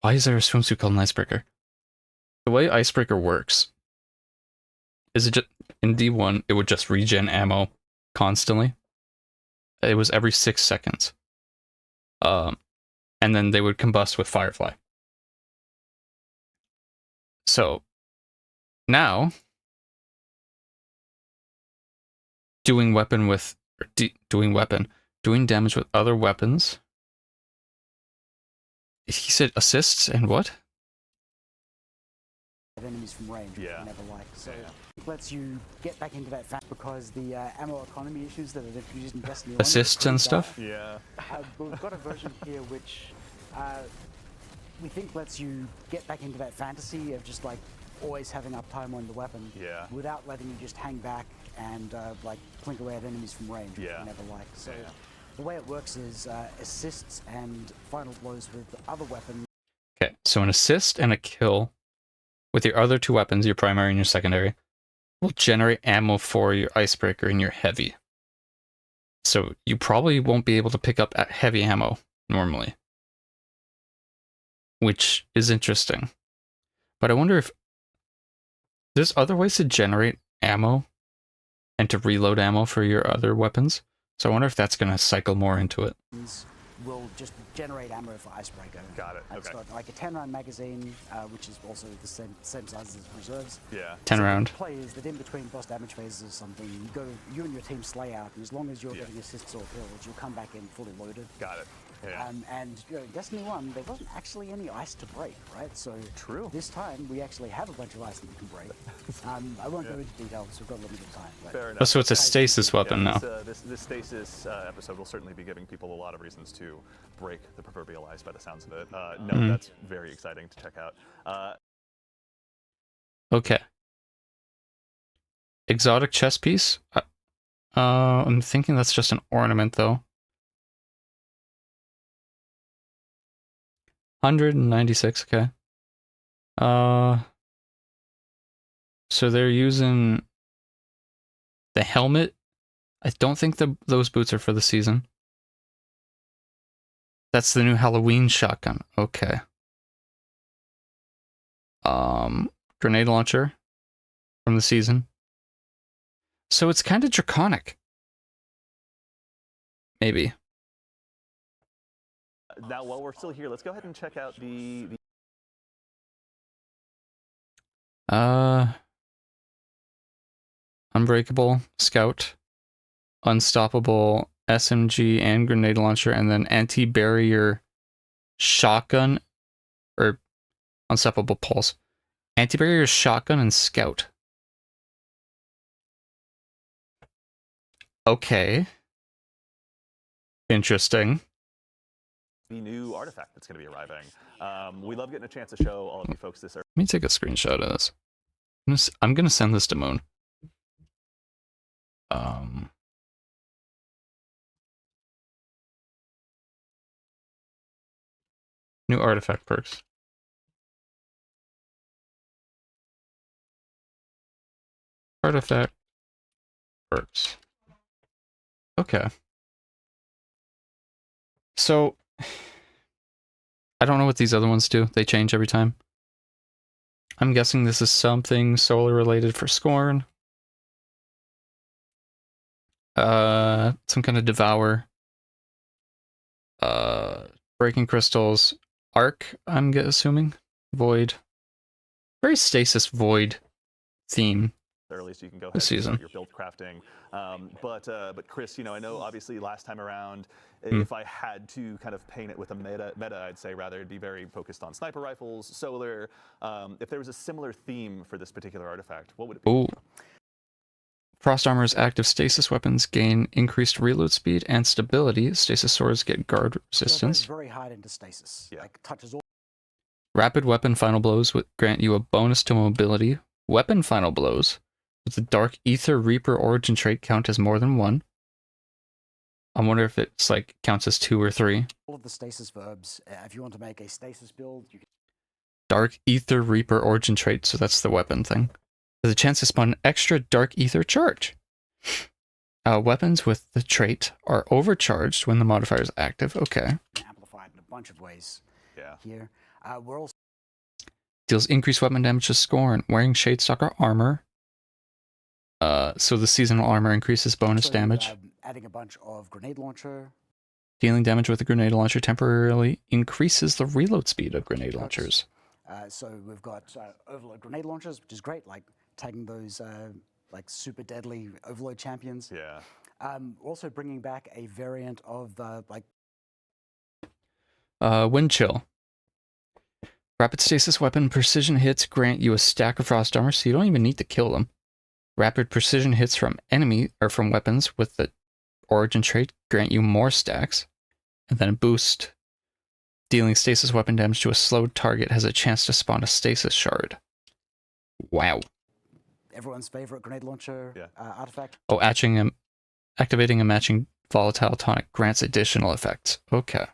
Why is there a swimsuit called an Icebreaker? The way Icebreaker works is it just in D1 it would just regen ammo constantly. it was every 6 seconds. And then they would combust with Firefly. So now, doing damage with other weapons. He said assists and what? Enemies from range, which Yeah. I never liked. So Yeah. it lets you get back into that because the ammo economy issues that are introduced in Destiny 1 Assists pretty and dire. stuff? Yeah. But we've got a version here which we think lets you get back into that fantasy of just like always having uptime on the weapon, Yeah. without letting you just hang back and like plink away at enemies from range, which Yeah. I never liked. So Yeah. the way it works is assists and final blows with other weapons. Okay, so an assist and a kill with your other 2 weapons, your primary and your secondary, will generate ammo for your icebreaker and your heavy. So you probably won't be able to pick up heavy ammo normally, which is interesting. But I wonder if there's other ways to generate ammo and to reload ammo for your other weapons. So I wonder if that's going to cycle more into it. Will just generate ammo for icebreaker. Got it, It's okay. got like a 10-round magazine, which is also the same size as reserves. Yeah. 10 So round. The play is that in between boss damage phases or something, you and your team slay out, and as long as you're Yeah. getting assists or kills, you'll come back in fully loaded. Got it. Yeah. And you know, in Destiny 1, there wasn't actually any ice to break, right? So True. this time, we actually have a bunch of ice that we can break. I won't go into detail because we've got limited time. But Fair enough. Oh, so it's a stasis weapon now. This stasis episode will certainly be giving people a lot of reasons to break the proverbial ice by the sounds of it. No, that's very exciting to check out. Okay. Exotic chess piece. I'm thinking that's just an ornament though. 196, okay. So they're using the helmet. I don't think those boots are for the season. That's the new Halloween shotgun. Okay. Grenade launcher from the season. So it's kind of draconic. Maybe. Now, while we're still here, let's go ahead and check out the Unbreakable, Scout, Unstoppable, SMG, and Grenade Launcher, and then Anti-Barrier Shotgun, or Unstoppable Pulse. Anti-Barrier Shotgun and Scout. Okay. Interesting. the new artifact that's going to be arriving. We love getting a chance to show all of you folks this. Let me take a screenshot of this. I'm gonna send this to Moon. New artifact perks. Artifact perks. Okay. So, I don't know what these other ones do. They change every time. I'm guessing this is something solar related for Scorn. Some kind of Devour. Breaking Crystals. Arc, I'm assuming. Void. Very Stasis Void theme. Early, so you can go ahead This and season. start your build crafting. But Chris, I know obviously last time around, if I had to kind of paint it with a meta, I'd say rather it'd be very focused on sniper rifles, solar. If there was a similar theme for this particular artifact, what would it be? Ooh. Frost Armor's active stasis weapons gain increased reload speed and stability. Stasis swords get guard So it goes resistance. very hard into stasis. Yeah. Like touches all. Rapid weapon final blows grant you a bonus to mobility. Weapon final blows with the Dark Ether Reaper origin trait count as more than one. I wonder if it's like counts as 2 or 3. All of the stasis verbs. If you want to make a stasis build, you can. Dark Ether Reaper origin trait, so that's the weapon thing. There's a chance to spawn an extra Dark Ether charge. Weapons with the trait are overcharged when the modifier is active. Okay. Amplified in a bunch of ways Yeah. here. We're also Deals increased weapon damage to Scorn. Wearing Shadestalker armor. So the seasonal armor increases bonus damage. adding a bunch of grenade launcher. Dealing damage with a grenade launcher temporarily increases the reload speed of grenade launchers. So we've got overload grenade launchers, which is great, like tagging those like super deadly overload champions. Yeah. Also bringing back a variant of like Wind Chill. Rapid stasis weapon precision hits grant you a stack of frost armor, so you don't even need to kill them. Rapid precision hits from enemy or from weapons with the origin trait grant you more stacks. And then a boost. Dealing stasis weapon damage to a slowed target has a chance to spawn a stasis shard. Wow. everyone's favorite grenade launcher artifact. Oh, activating a matching volatile tonic grants additional effects. Okay.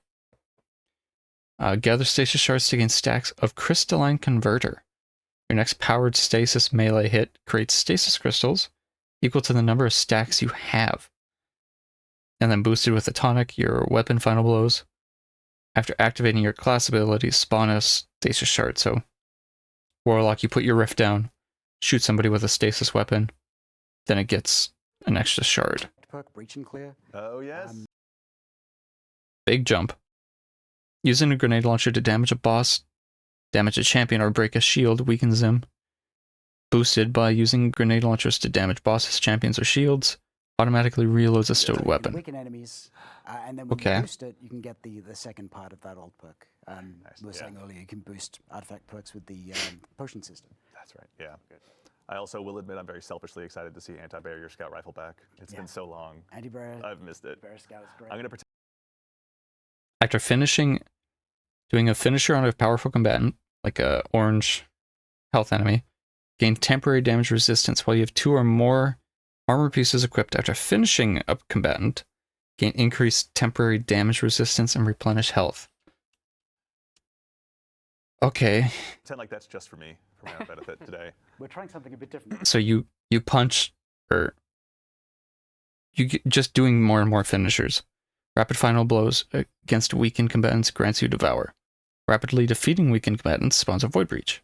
Gather stasis shards to gain stacks of crystalline converter. Your next powered stasis melee hit creates stasis crystals equal to the number of stacks you have. And then boosted with a tonic, your weapon final blows. After activating your class abilities, spawn a stasis shard. So, Warlock, you put your rift down, shoot somebody with a stasis weapon, then it gets an extra shard. Perk, breach and clear. Oh, yes. Big jump. Using a grenade launcher to damage a boss, damage a champion, or break a shield weakens them. Boosted by using grenade launchers to damage bosses, champions, or shields. Automatically reloads a stowed weapon. Weaken enemies, and then when you boost it, you can get the second part of that old perk. We were saying earlier, you can boost artifact perks with the potion system. That's right, yeah. Good. I also will admit I'm very selfishly excited to see anti-barrier scout rifle back. It's been so long. Anti-barrier. I've missed it. Barrier scout is great. I'm going to pretend. After doing a finisher on a powerful combatant, like a orange health enemy, gain temporary damage resistance while you have 2 or more armor pieces equipped. After finishing a combatant, gain increased temporary damage resistance and replenish health. Okay. Pretend like that's just for me, for my own benefit today. We're trying something a bit different. So you punch, or just doing more and more finishers. Rapid final blows against weakened combatants grants you Devour. Rapidly defeating weakened combatants spawns a Void Breach.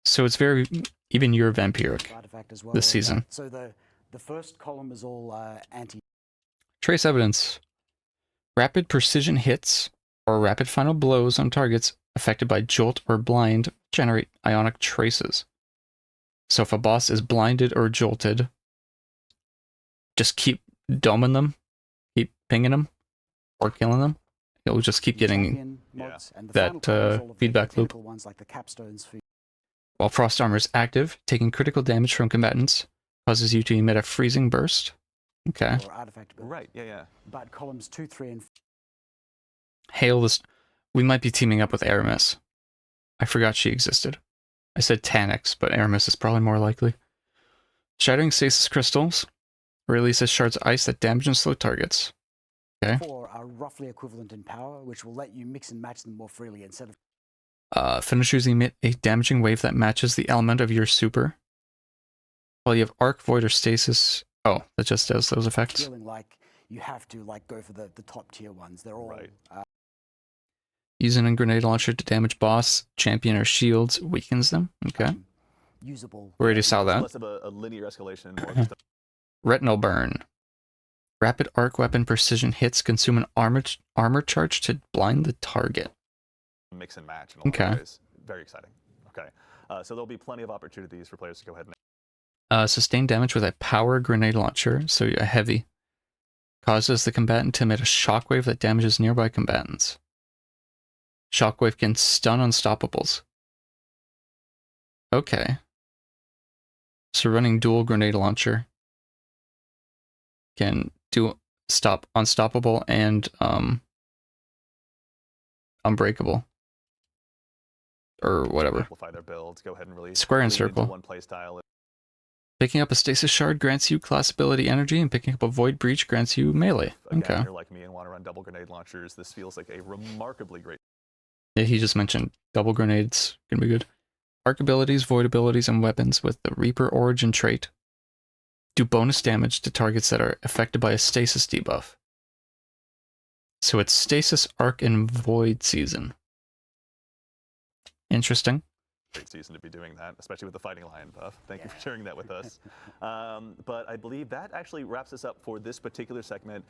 So it's very even your vampiric Artifact as well, this season. So the first column is all anti. Trace evidence. Rapid precision hits or rapid final blows on targets affected by jolt or blind generate ionic traces. So if a boss is blinded or jolted, just keep doming them, keep pinging them, or killing them. You'll just keep getting that feedback loop. Ones like the capstones for While Frost Armor is active, taking critical damage from combatants causes you to emit a freezing burst. Okay. or artifact build. Right, yeah. But columns 2, 3, and Hail this. We might be teaming up with Aramis. I forgot she existed. I said Tanix, but Aramis is probably more likely. Shattering stasis crystals releases shards of ice that damage and slow targets. Okay. 4 are roughly equivalent in power, which will let you mix and match them more freely instead of. Finishers emit a damaging wave that matches the element of your super. While you have Arc, Void, or Stasis. Oh, that just does those effects. Feeling like you have to go for the top tier ones. They're all Right. Using a grenade launcher to damage boss, champion, or shields weakens them. Okay. Usable. We already saw that. Less of a linear escalation, more just a Retinal Burn. Rapid arc weapon precision hits consume an armor charge to blind the target. mix and match in a lot of ways. Very exciting. Okay. So there'll be plenty of opportunities for players to go ahead and Sustain damage with a power grenade launcher, so a heavy. Causes the combatant to emit a shockwave that damages nearby combatants. Shockwave can stun unstoppables. Okay. So running dual grenade launcher can do stop unstoppable and unbreakable. Or whatever. amplify their builds. Go ahead and release Square and lean into circle. one play style. Picking up a stasis shard grants you class ability energy, and picking up a void breach grants you melee. Again, Okay. if you're like me and want to run double grenade launchers, this feels like a remarkably great. Yeah, he just mentioned double grenades. Gonna be good. Arc abilities, void abilities, and weapons with the Reaper origin trait do bonus damage to targets that are affected by a stasis debuff. So it's stasis, arc, and void season. Interesting. great season to be doing that, especially with the Fighting Lion buff. Thank you for sharing that with us. But I believe that actually wraps us up for this particular segment.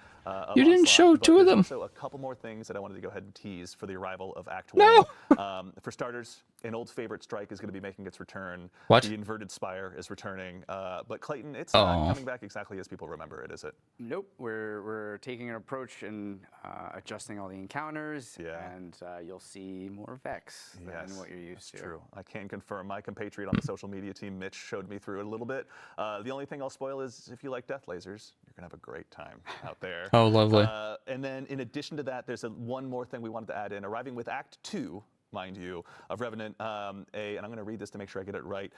You didn't show but 2 of there's them. Also, a couple more things that I wanted to go ahead and tease for the arrival of Act 1. No! For starters, an old favorite strike is going to be making its return. What? The inverted spire is returning. But Clayton, it's not coming back exactly as people remember it, is it? Nope, we're taking an approach and adjusting all the encounters, and you'll see more Vex than what you're used to. That's true. I can confirm. My compatriot on the social media team, Mitch, showed me through it a little bit. The only thing I'll spoil is if you like death lasers, you're gonna have a great time out there. Oh, lovely. And then in addition to that, there's one more thing we wanted to add in. Arriving with Act 2, mind you, of Revenant, and I'm going to read this to make sure I get it right,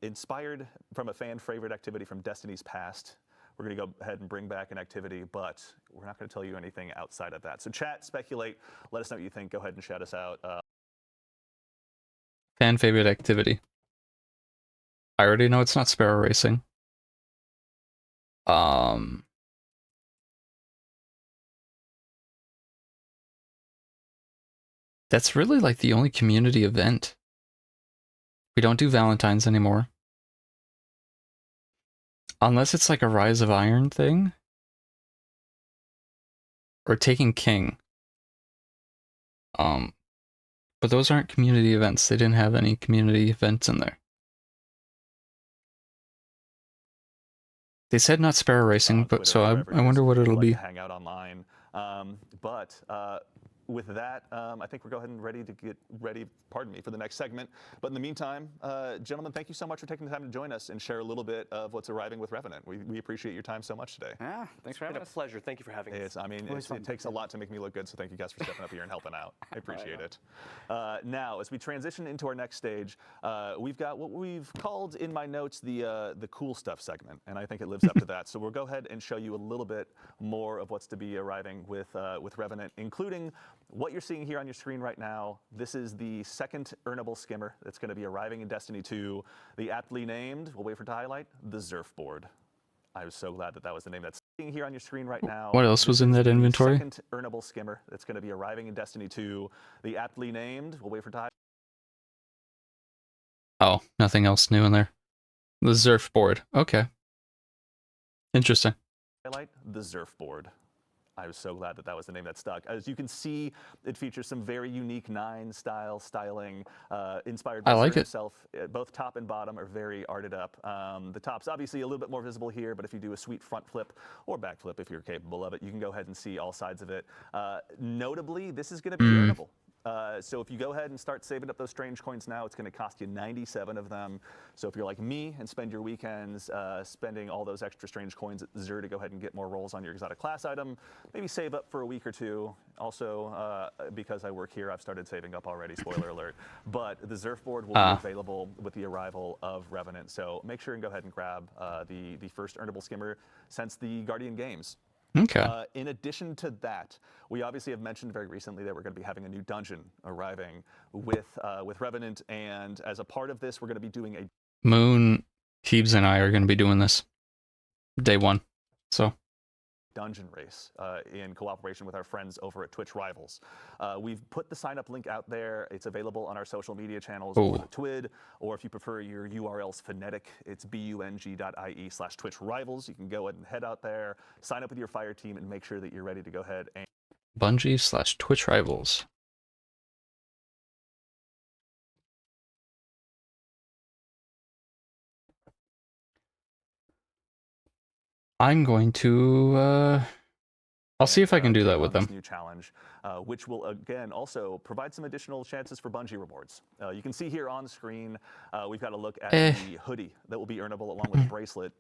inspired from a fan favorite activity from Destiny's past. We're going to go ahead and bring back an activity, but we're not going to tell you anything outside of that. So chat, speculate, let us know what you think. Go ahead and shout us out. Fan favorite activity. I already know it's not Sparrow Racing. That's really like the only community event. We don't do Valentine's anymore. Unless it's like a Rise of Iron thing. Or Taking King. But those aren't community events. They didn't have any community events in there. They said not Sparrow Racing, but so I wonder what it'll be. Hang out online. With that, I think we're going ready to get ready, pardon me, for the next segment. But in the meantime, gentlemen, thank you so much for taking the time to join us and share a little bit of what's arriving with Revenant. We appreciate your time so much today. Yeah, thanks for having us. It's been a pleasure. Thank you for having us. I mean, it takes a lot to make me look good, so thank you guys for stepping up here and helping out. I appreciate it. Now, as we transition into our next stage, we've got what we've called in my notes the cool stuff segment, and I think it lives up to that. So we'll go ahead and show you a little bit more of what's to be arriving with Revenant, including what you're seeing here on your screen right now. This is the second earnable skimmer that's going to be arriving in Destiny 2. The aptly named, we'll wait for it to highlight, the Zerf board. I was so glad that was the name that's seeing here on your screen right now. What else was in that inventory? Second earnable skimmer that's going to be arriving in Destiny 2. The aptly named, we'll wait for it to highlight. Oh, nothing else new in there. The Zerf board. Okay. Interesting. Highlight the Zerf board. I was so glad that was the name that stuck. As you can see, it features some very unique 9 styling, inspired by Zerf himself. Both top and bottom are very arted up. The top's obviously a little bit more visible here, but if you do a sweet front flip or back flip, if you're capable of it, you can go ahead and see all sides of it. Notably, this is going to be earnable. So if you go ahead and start saving up those strange coins now, it's going to cost you 97 of them. So if you're like me and spend your weekends spending all those extra strange coins at Xur to go ahead and get more rolls on your exotic class item, maybe save up for a week or two. Also, because I work here, I've started saving up already, spoiler alert. But the Zerf board will be available with the arrival of Revenant. So make sure and go ahead and grab the first earnable skimmer since the Guardian Games. Okay. In addition to that, we obviously have mentioned very recently that we're going to be having a new dungeon arriving with Revenant, and as a part of this, we're going to be doing a Moon, Keebs, and I are going to be doing this day 1. So dungeon race in cooperation with our friends over at Twitch Rivals. We've put the sign-up link out there. It's available on our social media channels or the TWID, or if you prefer your URL's phonetic, it's bung.ie/Twitch Rivals. You can go ahead and head out there, sign up with your fire team, and make sure that you're ready to go ahead and Bungie/Twitch Rivals. I'm going to, I'll see if I can do that with them. New challenge, which will again also provide some additional chances for Bungie rewards. You can see here on screen, we've got a look at the hoodie that will be earnable along with the bracelet.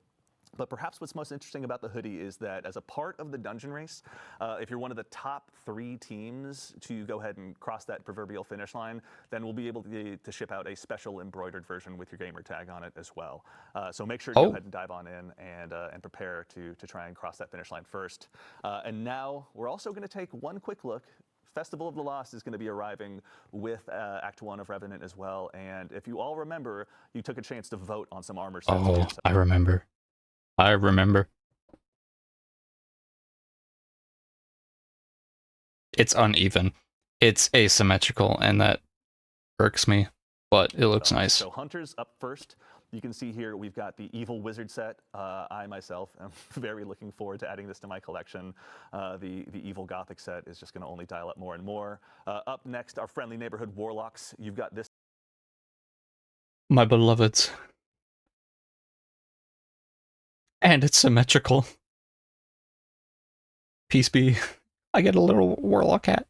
But perhaps what's most interesting about the hoodie is that as a part of the dungeon race, if you're one of the top 3 teams to go ahead and cross that proverbial finish line, then we'll be able to ship out a special embroidered version with your gamer tag on it as well. So make sure to go ahead and dive on in and prepare to try and cross that finish line first. And now we're also going to take one quick look. Festival of the Lost is going to be arriving with Act 1 of Revenant as well. And if you all remember, you took a chance to vote on some armor sets. Oh, I remember. It's uneven. It's asymmetrical, and that irks me, but it looks nice. So Hunters up first. You can see here we've got the Evil Wizard set. I myself am very looking forward to adding this to my collection. The Evil Gothic set is just going to only dial up more and more. Up next, our Friendly Neighborhood Warlocks. You've got this. My beloveds. And it's symmetrical. Peace be. I get a little warlock hat.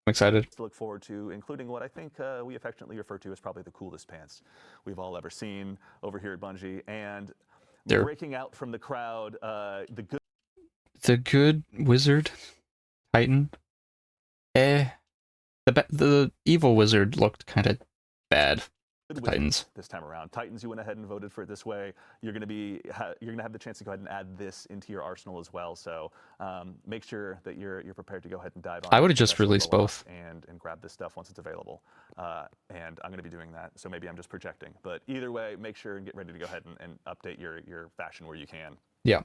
I'm excited. To look forward to, including what I think we affectionately refer to as probably the coolest pants we've all ever seen over here at Bungie. And They're breaking out from the crowd, the good wizard Titan. The evil wizard looked kind of bad. Titans this time around. Titans, you went ahead and voted for it this way. You're going to have the chance to go ahead and add this into your arsenal as well. So make sure that you're prepared to go ahead and dive on. I would have just released both and grab this stuff once it's available. And I'm going to be doing that. So maybe I'm just projecting. But either way, make sure and get ready to go ahead and update your fashion where you can. Yeah.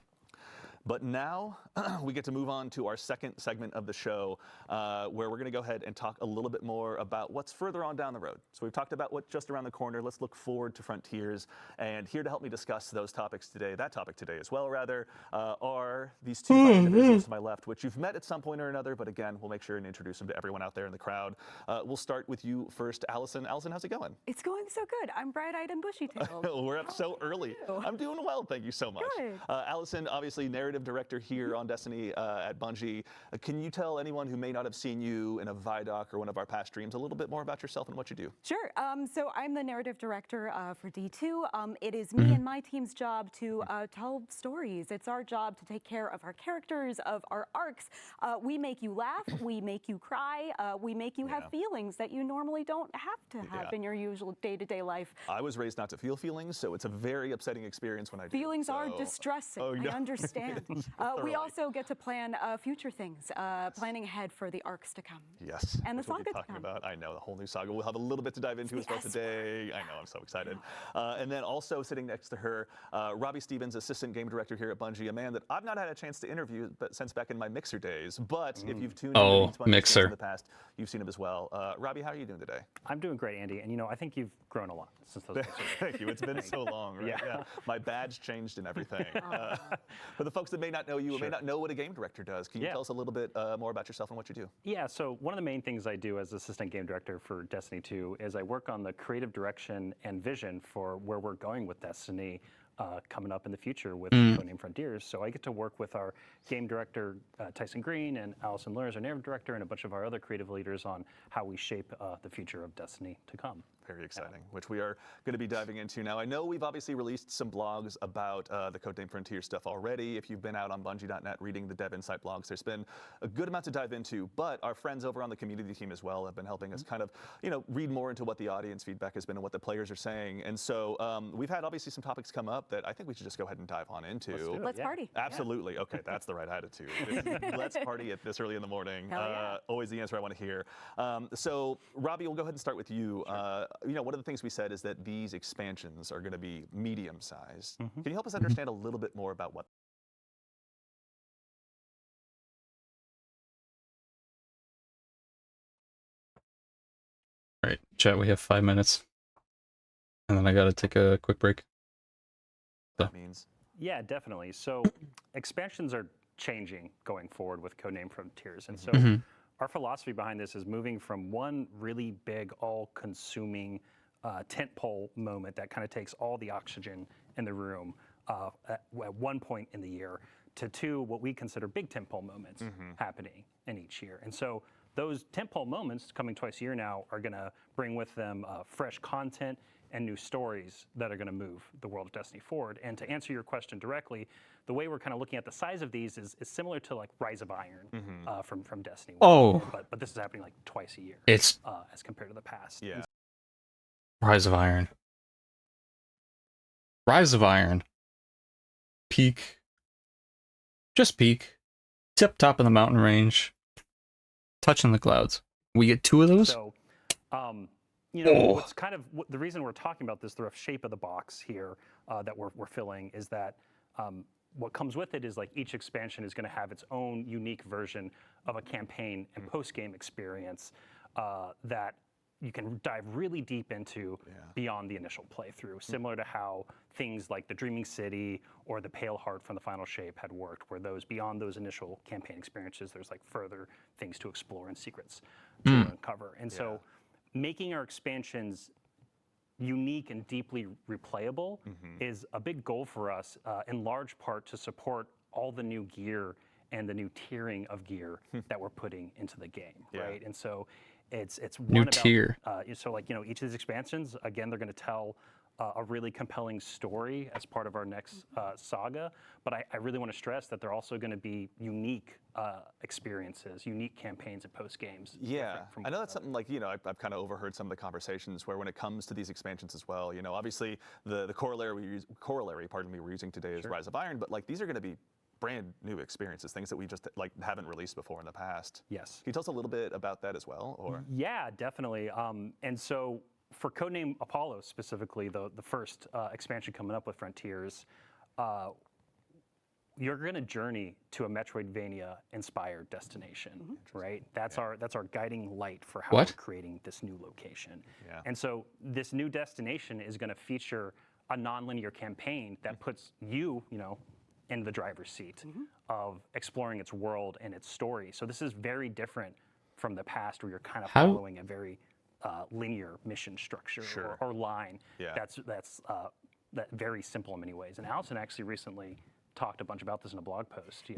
But now we get to move on to our second segment of the show, where we're going to go ahead and talk a little bit more about what's further on down the road. So we've talked about what's just around the corner. Let's look forward to Frontiers. And here to help me discuss those topics today, that topic today as well, rather, are these two fine individuals to my left, which you've met at some point or another. But again, we'll make sure and introduce them to everyone out there in the crowd. We'll start with you first, Allison. Allison, how's it going? It's going so good. I'm bright-eyed and bushy-tailed. We're up so early. I'm doing well, thank you so much. Good. Allison, obviously narrative director here on Destiny at Bungie. Can you tell anyone who may not have seen you in a Vidoc or one of our past streams a little bit more about yourself and what you do? Sure. So I'm the narrative director for D2. It is me and my team's job to tell stories. It's our job to take care of our characters, of our arcs. We make you laugh. We make you cry. We make you have feelings that you normally don't have to have in your usual day-to-day life. I was raised not to feel feelings, so it's a very upsetting experience when I do. Feelings are distressing. Oh, no. I understand. We also get to plan future things, planning ahead for the arcs to come. Yes. And the that's what saga we're talking about. I know, the whole new saga. We'll have a little bit to dive into as well today. I know, I'm so excited. And then also sitting next to her, Robbie Stevens, assistant game director here at Bungie, a man that I've not had a chance to interview since back in my Mixer days. But if you've tuned into Bungie Mixer in the past, you've seen him as well. Robbie, how are you doing today? I'm doing great, Andy. And I think you've grown a lot since those days. Thank you. It's been so long, right? Yeah. My badge changed and everything. For the folks that may not know you or may not know what a game director does, can you tell us a little bit more about yourself and what you do? Yeah, so one of the main things I do as assistant game director for Destiny 2 is I work on the creative direction and vision for where we're going with Destiny coming up in the future with Codename Frontiers. So I get to work with our game director, Tyson Green, and Allison Lurs, our narrative director, and a bunch of our other creative leaders on how we shape the future of Destiny to come. Very exciting, which we are going to be diving into now. I know we've obviously released some blogs about the Codename Frontier stuff already. If you've been out on Bungie.net reading the Dev Insight blogs, there's been a good amount to dive into. But our friends over on the community team as well have been helping us kind of, read more into what the audience feedback has been and what the players are saying. And so we've had obviously some topics come up that I think we should just go ahead and dive on into. Let's party. Absolutely. Yeah. Okay, that's the right attitude. Let's party at this early in the morning. Always the answer I want to hear. So Robbie, we'll go ahead and start with you. One of the things we said is that these expansions are going to be medium-sized. Can you help us understand a little bit more about what? All right, chat, we have 5 minutes. And then I got to take a quick break. That means? Yeah, definitely. So expansions are changing going forward with Codename Frontiers. And so our philosophy behind this is moving from one really big, all-consuming tentpole moment that kind of takes all the oxygen in the room at one point in the year to two what we consider big tentpole moments happening in each year. And so those tentpole moments coming twice a year now are going to bring with them fresh content and new stories that are going to move the world of Destiny forward. And to answer your question directly, the way we're kind of looking at the size of these is similar to like Rise of Iron from Destiny 1. But this is happening like twice a year. It's as compared to the past. Yeah. Rise of Iron. Rise of Iron. Peak. Just peak. Tip top of the mountain range. Touching the clouds. We get 2 of those? So, what's kind of the reason we're talking about this, the rough shape of the box here that we're filling is that what comes with it is like each expansion is going to have its own unique version of a campaign and post-game experience that you can dive really deep into beyond the initial playthrough, similar to how things like the Dreaming City or the Pale Heart from the Final Shape had worked, where those beyond those initial campaign experiences, there's like further things to explore and secrets to uncover. And so making our expansions unique and deeply replayable is a big goal for us, in large part to support all the new gear and the new tiering of gear that we're putting into the game, right? And so it's New one tier. about, so like, each of these expansions, again, they're going to tell a really compelling story as part of our next saga. But I really want to stress that they're also going to be unique experiences, unique campaigns and post games. Yeah, I know that's something like, I've kind of overheard some of the conversations where when it comes to these expansions as well, obviously the corollary we're using today is Rise of Iron, but like these are going to be brand new experiences, things that we just like haven't released before in the past. Yes. Can you tell us a little bit about that as well? Or Yeah, definitely. And so for Codename Apollo specifically, the first expansion coming up with Frontiers, you're going to journey to a Metroidvania-inspired destination, right? That's our guiding light for how we're creating this new location. And so this new destination is going to feature a nonlinear campaign that puts you, in the driver's seat of exploring its world and its story. So this is very different from the past, where you're kind of following a very linear mission structure or line. That's very simple in many ways. And Allison actually recently talked a bunch about this in a blog post.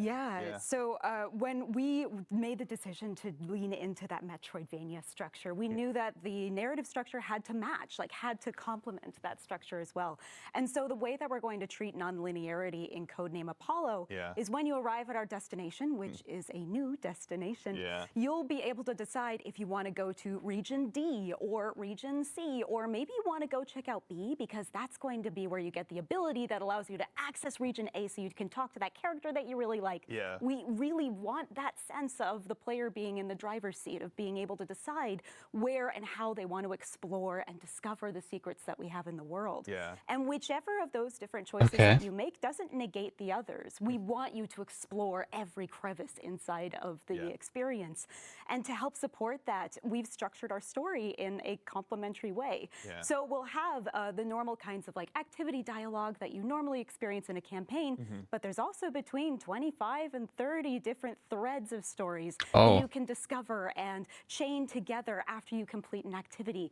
So when we made the decision to lean into that Metroidvania structure, we knew that the narrative structure had to match, had to complement that structure as well. And so the way that we're going to treat nonlinearity in Codename Apollo is when you arrive at our destination, which is a new destination, you'll be able to decide if you want to go to Region D or Region C, or maybe you want to go check out B, because that's going to be where you get the ability that allows you to access Region A, so you can talk to that character that you really like. We really want that sense of the player being in the driver's seat, of being able to decide where and how they want to explore and discover the secrets that we have in the world. And whichever of those different choices that you make doesn't negate the others. We want you to explore every crevice inside of the experience. And to help support that, we've structured our story in a complementary way. So we'll have the normal kinds of activity dialogue that you normally experience in a campaign, but there's also between 25 and 30 different threads of stories that you can discover and chain together after you complete an activity.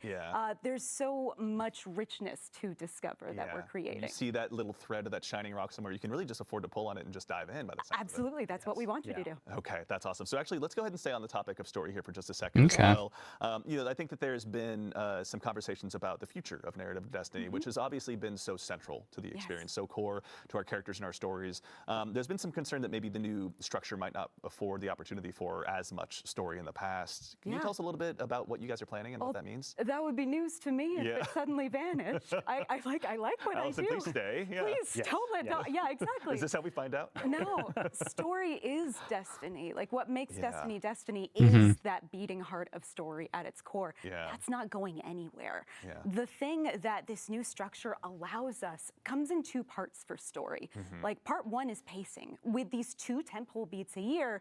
There's so much richness to discover that we're creating. You see that little thread of that shining rock somewhere, you can really just afford to pull on it and just dive in by the sound Absolutely, that's what we want you to do. Okay, that's awesome. So actually, let's go ahead and stay on the topic of story here for just a second as well. I think that there's been some conversations about the future of narrative destiny, which has obviously been so central to the experience, so core to our characters and our stories. There's been some concern that maybe the new structure might not afford the opportunity for as much story in the past. Can you tell us a little bit about what you guys are planning and what that means? That would be news to me if it suddenly vanished. I like what Allison, I do. please stay. Please don't let go. Yeah, exactly. Is this how we find out? No, story is destiny. What makes destiny destiny is that beating heart of story at its core. That's not going anywhere. The thing that this new structure allows us comes in two parts for story. Part one is pacing. With these 2 tentpole beats a year,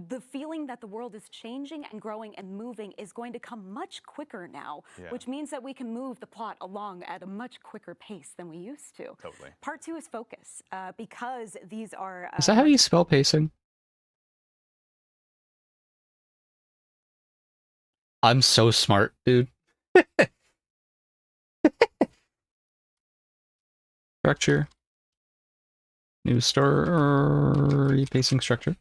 the feeling that the world is changing and growing and moving is going to come much quicker now, which means that we can move the plot along at a much quicker pace than we used to. Part 2 is focus, because these are... Is that how you spell pacing? I'm so smart, dude. Structure. New story pacing structure.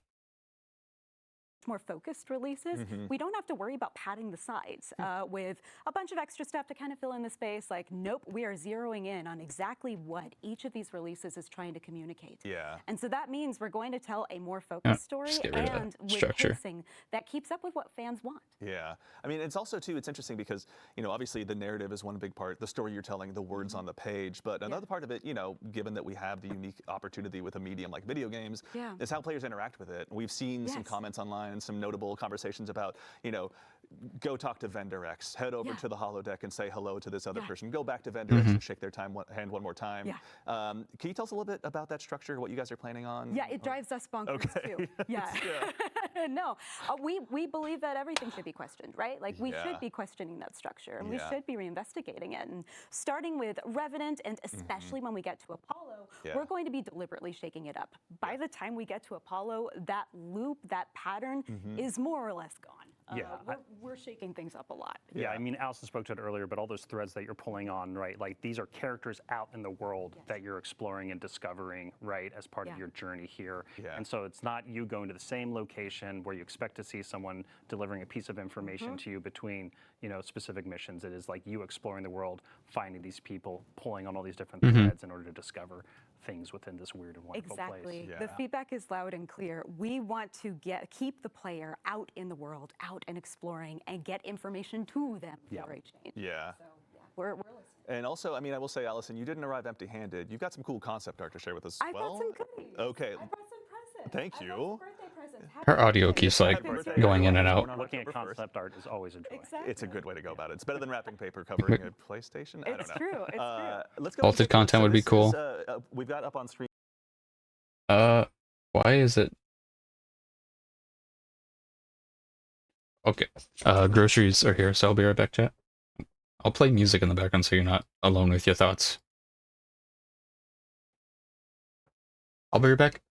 more focused releases, we don't have to worry about padding the sides with a bunch of extra stuff to kind of fill in the space. Nope, we are zeroing in on exactly what each of these releases is trying to communicate. And so that means we're going to tell a more focused story and with pacing that keeps up with what fans want. I mean, it's also too, it's interesting because, obviously the narrative is one big part, the story you're telling, the words on the page, but another part of it, given that we have the unique opportunity with a medium like video games, is how players interact with it. We've seen some comments online and some notable conversations about, go talk to vendor X, head over to the holodeck and say hello to this other person, go back to vendor X and shake their hand one more time. Can you tell us a little bit about that structure, what you guys are planning on? Yeah, it drives us bonkers too. No, we believe that everything should be questioned, right? Like we Yeah. should be questioning that structure, and we Yeah. should be reinvestigating it. And starting with Revenant, and especially when we get to Apollo, Yeah. we're going to be deliberately shaking it up. By the time we get to Apollo, that loop, that pattern is more or less gone. Yeah, We're shaking things up a lot. Yeah, I mean, Allison spoke to it earlier, but all those threads that you're pulling on, right? Like these are characters out in the world that you're exploring and discovering, right, as part of your journey here. Yeah. And so it's not you going to the same location where you expect to see someone delivering a piece of information to you between, you know, specific missions. It is like you exploring the world, finding these people, pulling on all these different threads in order to discover things within this weird and wonderful Exactly. place. The feedback is loud and clear. We want to keep the player out in the world, out and exploring, and get information to them for a change. Yeah. So we're listening. And also, I mean, I will say, Allison, you didn't arrive empty-handed. You've got some cool concept art to share with us as I well. brought some goodies. Okay. I brought some presents. Thank I brought you. some birthday presents. Happy Her audio birthday. keeps like Happy birthday, going in and everyone. out. Looking at October 1st. concept art is always a joy. Exactly. It's a good way to go about it. It's better than wrapping paper covering a PlayStation. I don't It's know. true. It's true. Let's go. Vaulted into this. content would be this cool. is, we've got up on screen. Why is it? Okay. Groceries are here, so I'll be right back, chat. I'll play music in the background so you're not alone with your thoughts. I'll be right back.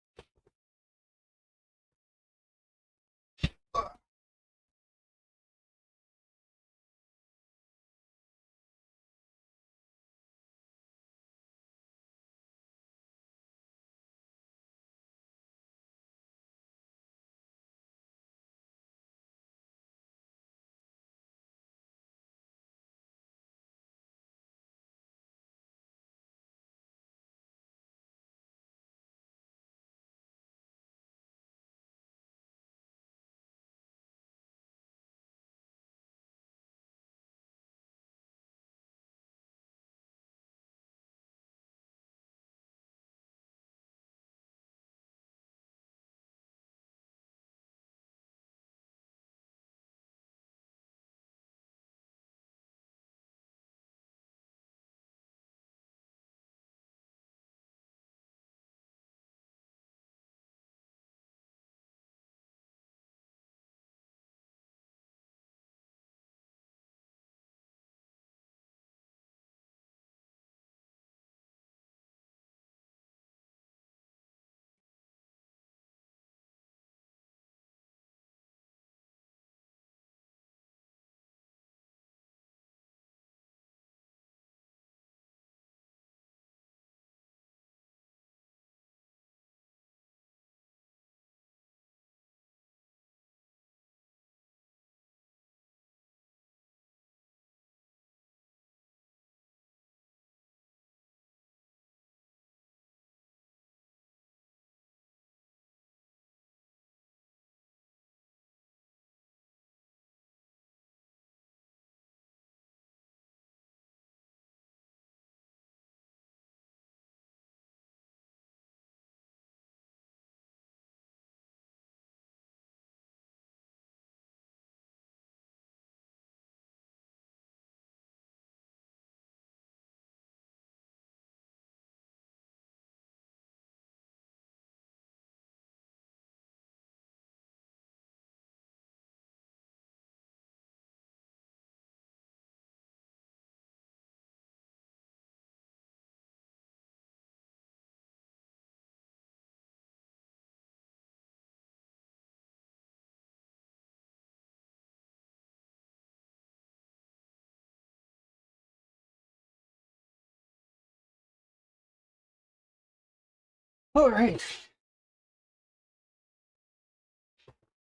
All right.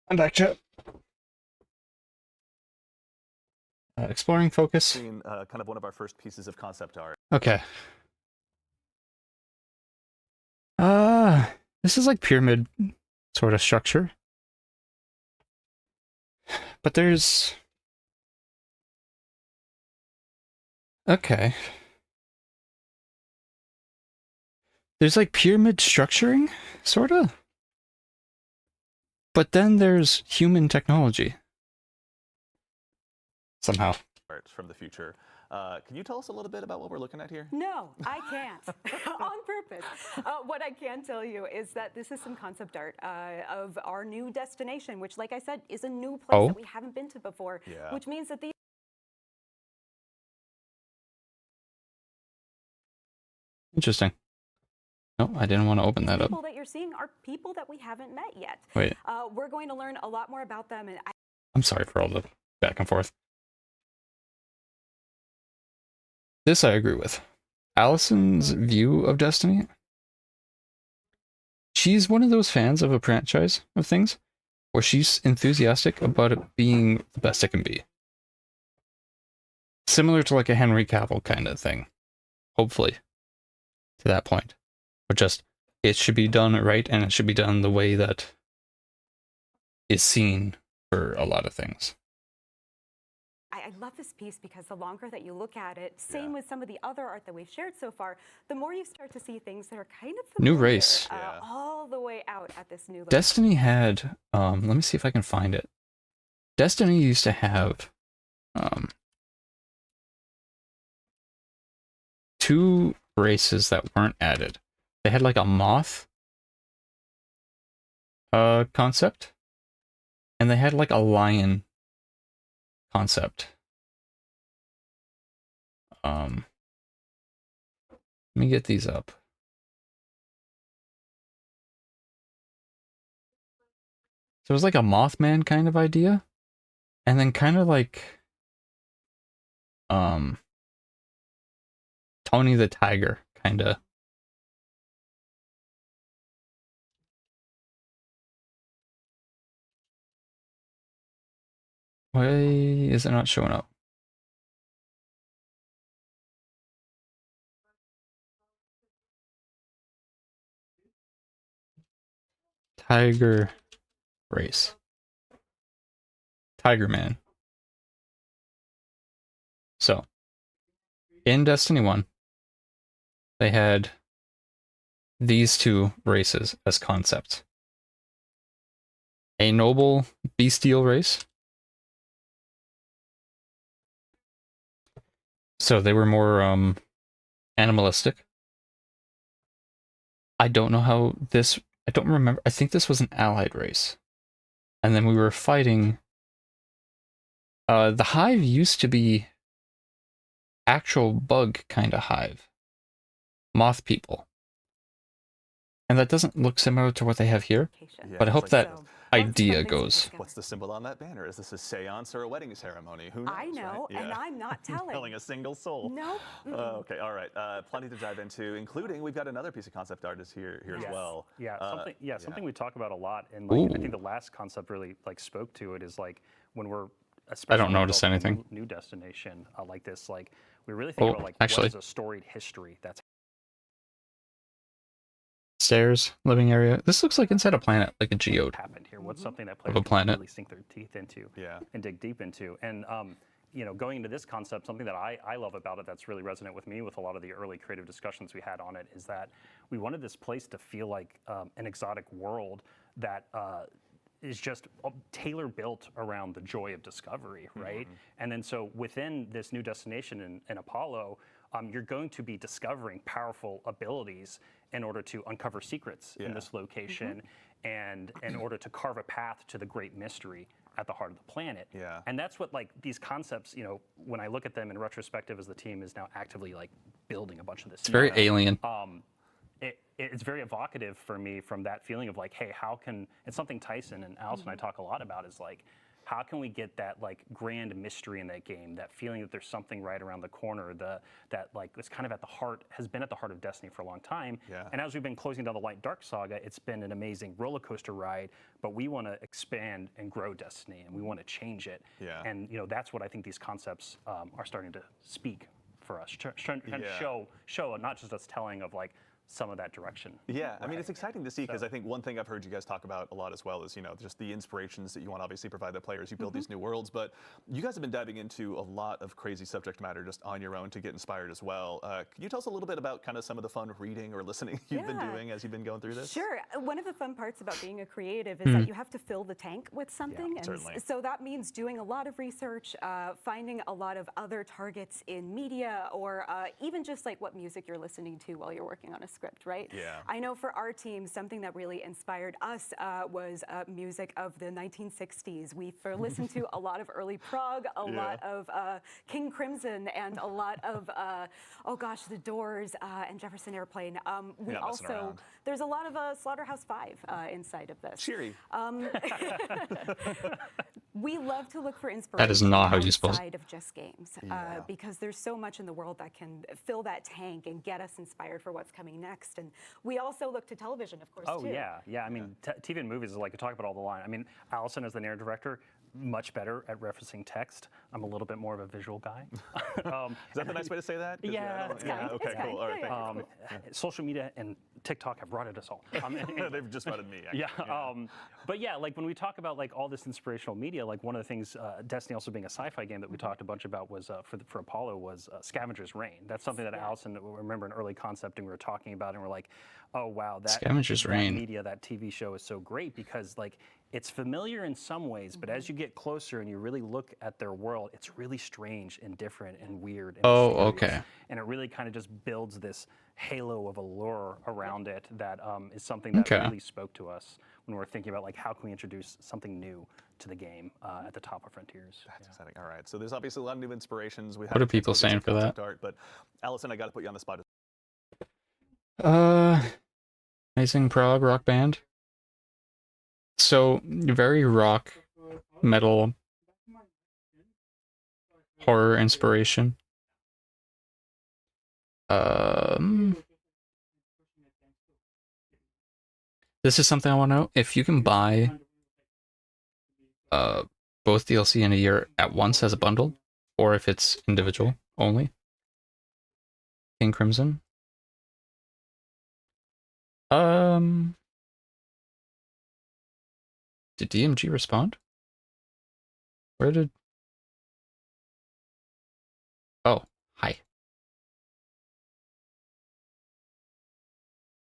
I'm back, chat. Exploring focus. Kind of one of our first pieces of concept art. Okay. This is like pyramid sort of structure. But there's... Okay. There's like pyramid structuring, sort of. But then there's human technology. Somehow. Art from the future. Can you tell us a little bit about what we're looking at here? No, I can't. On purpose. What I can tell you is that this is some concept art of our new destination, which, like I said, is a new place that we haven't been to before, which means that these Interesting. No, I didn't want to open that up. people that you're seeing are people that we haven't met yet. Wait. We're going to learn a lot more about them. And I'm sorry for all the back and forth. This I agree with. Allison's view of Destiny. She's one of those fans of a franchise of things where she's enthusiastic about it being the best it can be. Similar to like a Henry Cavill kind of thing. Hopefully. To that point. But just, it should be done right, and it should be done the way that is seen for a lot of things. I love this piece because the longer that you look at it, same with some of the other art that we've shared so far, the more you start to see things that are kind of familiar, New race. all the way out at this new location. Destiny had, let me see if I can find it. Destiny used to have two races that weren't added. They had like a moth concept, and they had like a lion concept. Let me get these up. So it was like a Mothman kind of idea, and then kind of like Tony the Tiger kind of. Why is it not showing up? Tiger race. Tiger Man. So, in Destiny 1, they had these two races as concepts. A noble bestial race. So they were more animalistic. I don't know how this, I don't remember. I think this was an allied race. And then we were fighting. The hive used to be actual bug kind of hive. Moth people. And that doesn't look similar to what they have here. Yeah, but I hope like that idea goes. What's the symbol on that banner? Is this a seance or a wedding ceremony? Who knows? I know, right? and I'm not telling. A single soul. Nope. Okay, all right. Plenty to dive into, including we've got another piece of concept art here as well. Yeah, something we talk about a lot, and like, I think the last concept really like spoke to it is like when we're especially I don't notice anything. New destination like this, like we really think about like what is a storied history that's stairs, living area. This looks like inside a planet, like a geode. Happened here. What's something that players a planet. can really sink their teeth into and dig deep into? And you know, going into this concept, something that I love about it that's really resonant with me with a lot of the early creative discussions we had on it is that we wanted this place to feel like an exotic world that is just tailor-built around the joy of discovery, right? And then so within this new destination in Apollo, you're going to be discovering powerful abilities in order to uncover secrets in this location and in order to carve a path to the great mystery at the heart of the planet. And that's what like these concepts, you know, when I look at them in retrospective as the team is now actively like building a bunch of this. It's very alien. It's very evocative for me from that feeling of like, hey, how can, it's something Tyson and Alice and I talk a lot about is like, how can we get that like grand mystery in that game, that feeling that there's something right around the corner, that like it's kind of at the heart, has been at the heart of Destiny for a long time. And as we've been closing down the Light Dark saga, it's been an amazing roller coaster ride, but we want to expand and grow Destiny and we want to change it. And you know, that's what I think these concepts are starting to speak for us, trying to show not just us telling of like some of that direction. Yeah, I mean, it's exciting to see because I think one thing I've heard you guys talk about a lot as well is, just the inspirations that you want to obviously provide the players. You build these new worlds, but you guys have been diving into a lot of crazy subject matter just on your own to get inspired as well. Can you tell us a little bit about kind of some of the fun reading or listening you've been doing as you've been going through this? Sure. One of the fun parts about being a creative is that you have to fill the tank with something. And certainly. so that means doing a lot of research, finding a lot of other targets in media, or even just like what music you're listening to while you're working on a script, right? Yeah. I know for our team, something that really inspired us was music of the 1960s. We listened to a lot of early prog, a lot of King Crimson, and a lot of, oh gosh, The Doors and Jefferson Airplane. We also, there's a lot of Slaughterhouse-Five inside of this. Cheery. We love to look for inspiration That is not how you're supposed outside of just games, because there's so much in the world that can fill that tank and get us inspired for what's coming next. And we also look to television, of course, too. Yeah. I mean, TV and movies is like, to talk about all the line. I mean, Allison, as the narrative director, much better at referencing text. I'm a little bit more of a visual guy. Is that the nice way to say that? Yeah. Okay, cool. All right, thank you. Social media and TikTok have rotted us all. They've just rotted me, actually. But yeah, like when we talk about like all this inspirational media, like one of the things, Destiny also being a sci-fi game that we talked a bunch about was for Apollo was Scavenger's Reign. That's something that Allison, remember in early concepting, we were talking about, and we're like, oh wow, that Scavenger's Reign media, that TV show is so great because like it's familiar in some ways, but as you get closer and you really look at their world, it's really strange and different and weird. And mysterious. And it really kind of just builds this halo of allure around it that is something that really spoke to us when we're thinking about like how can we introduce something new to the game at the top of Frontiers. That's exciting. All right, so there's obviously a lot of new inspirations. What are people saying for that? Art, but Allison, I got to put you on the spot. Amazing prog rock band. So very rock, metal, horror inspiration. This is something I want to know. If you can buy both DLC in a year at once as a bundle, or if it's individual only. King Crimson. Did DMG respond? Where did... Oh, hi.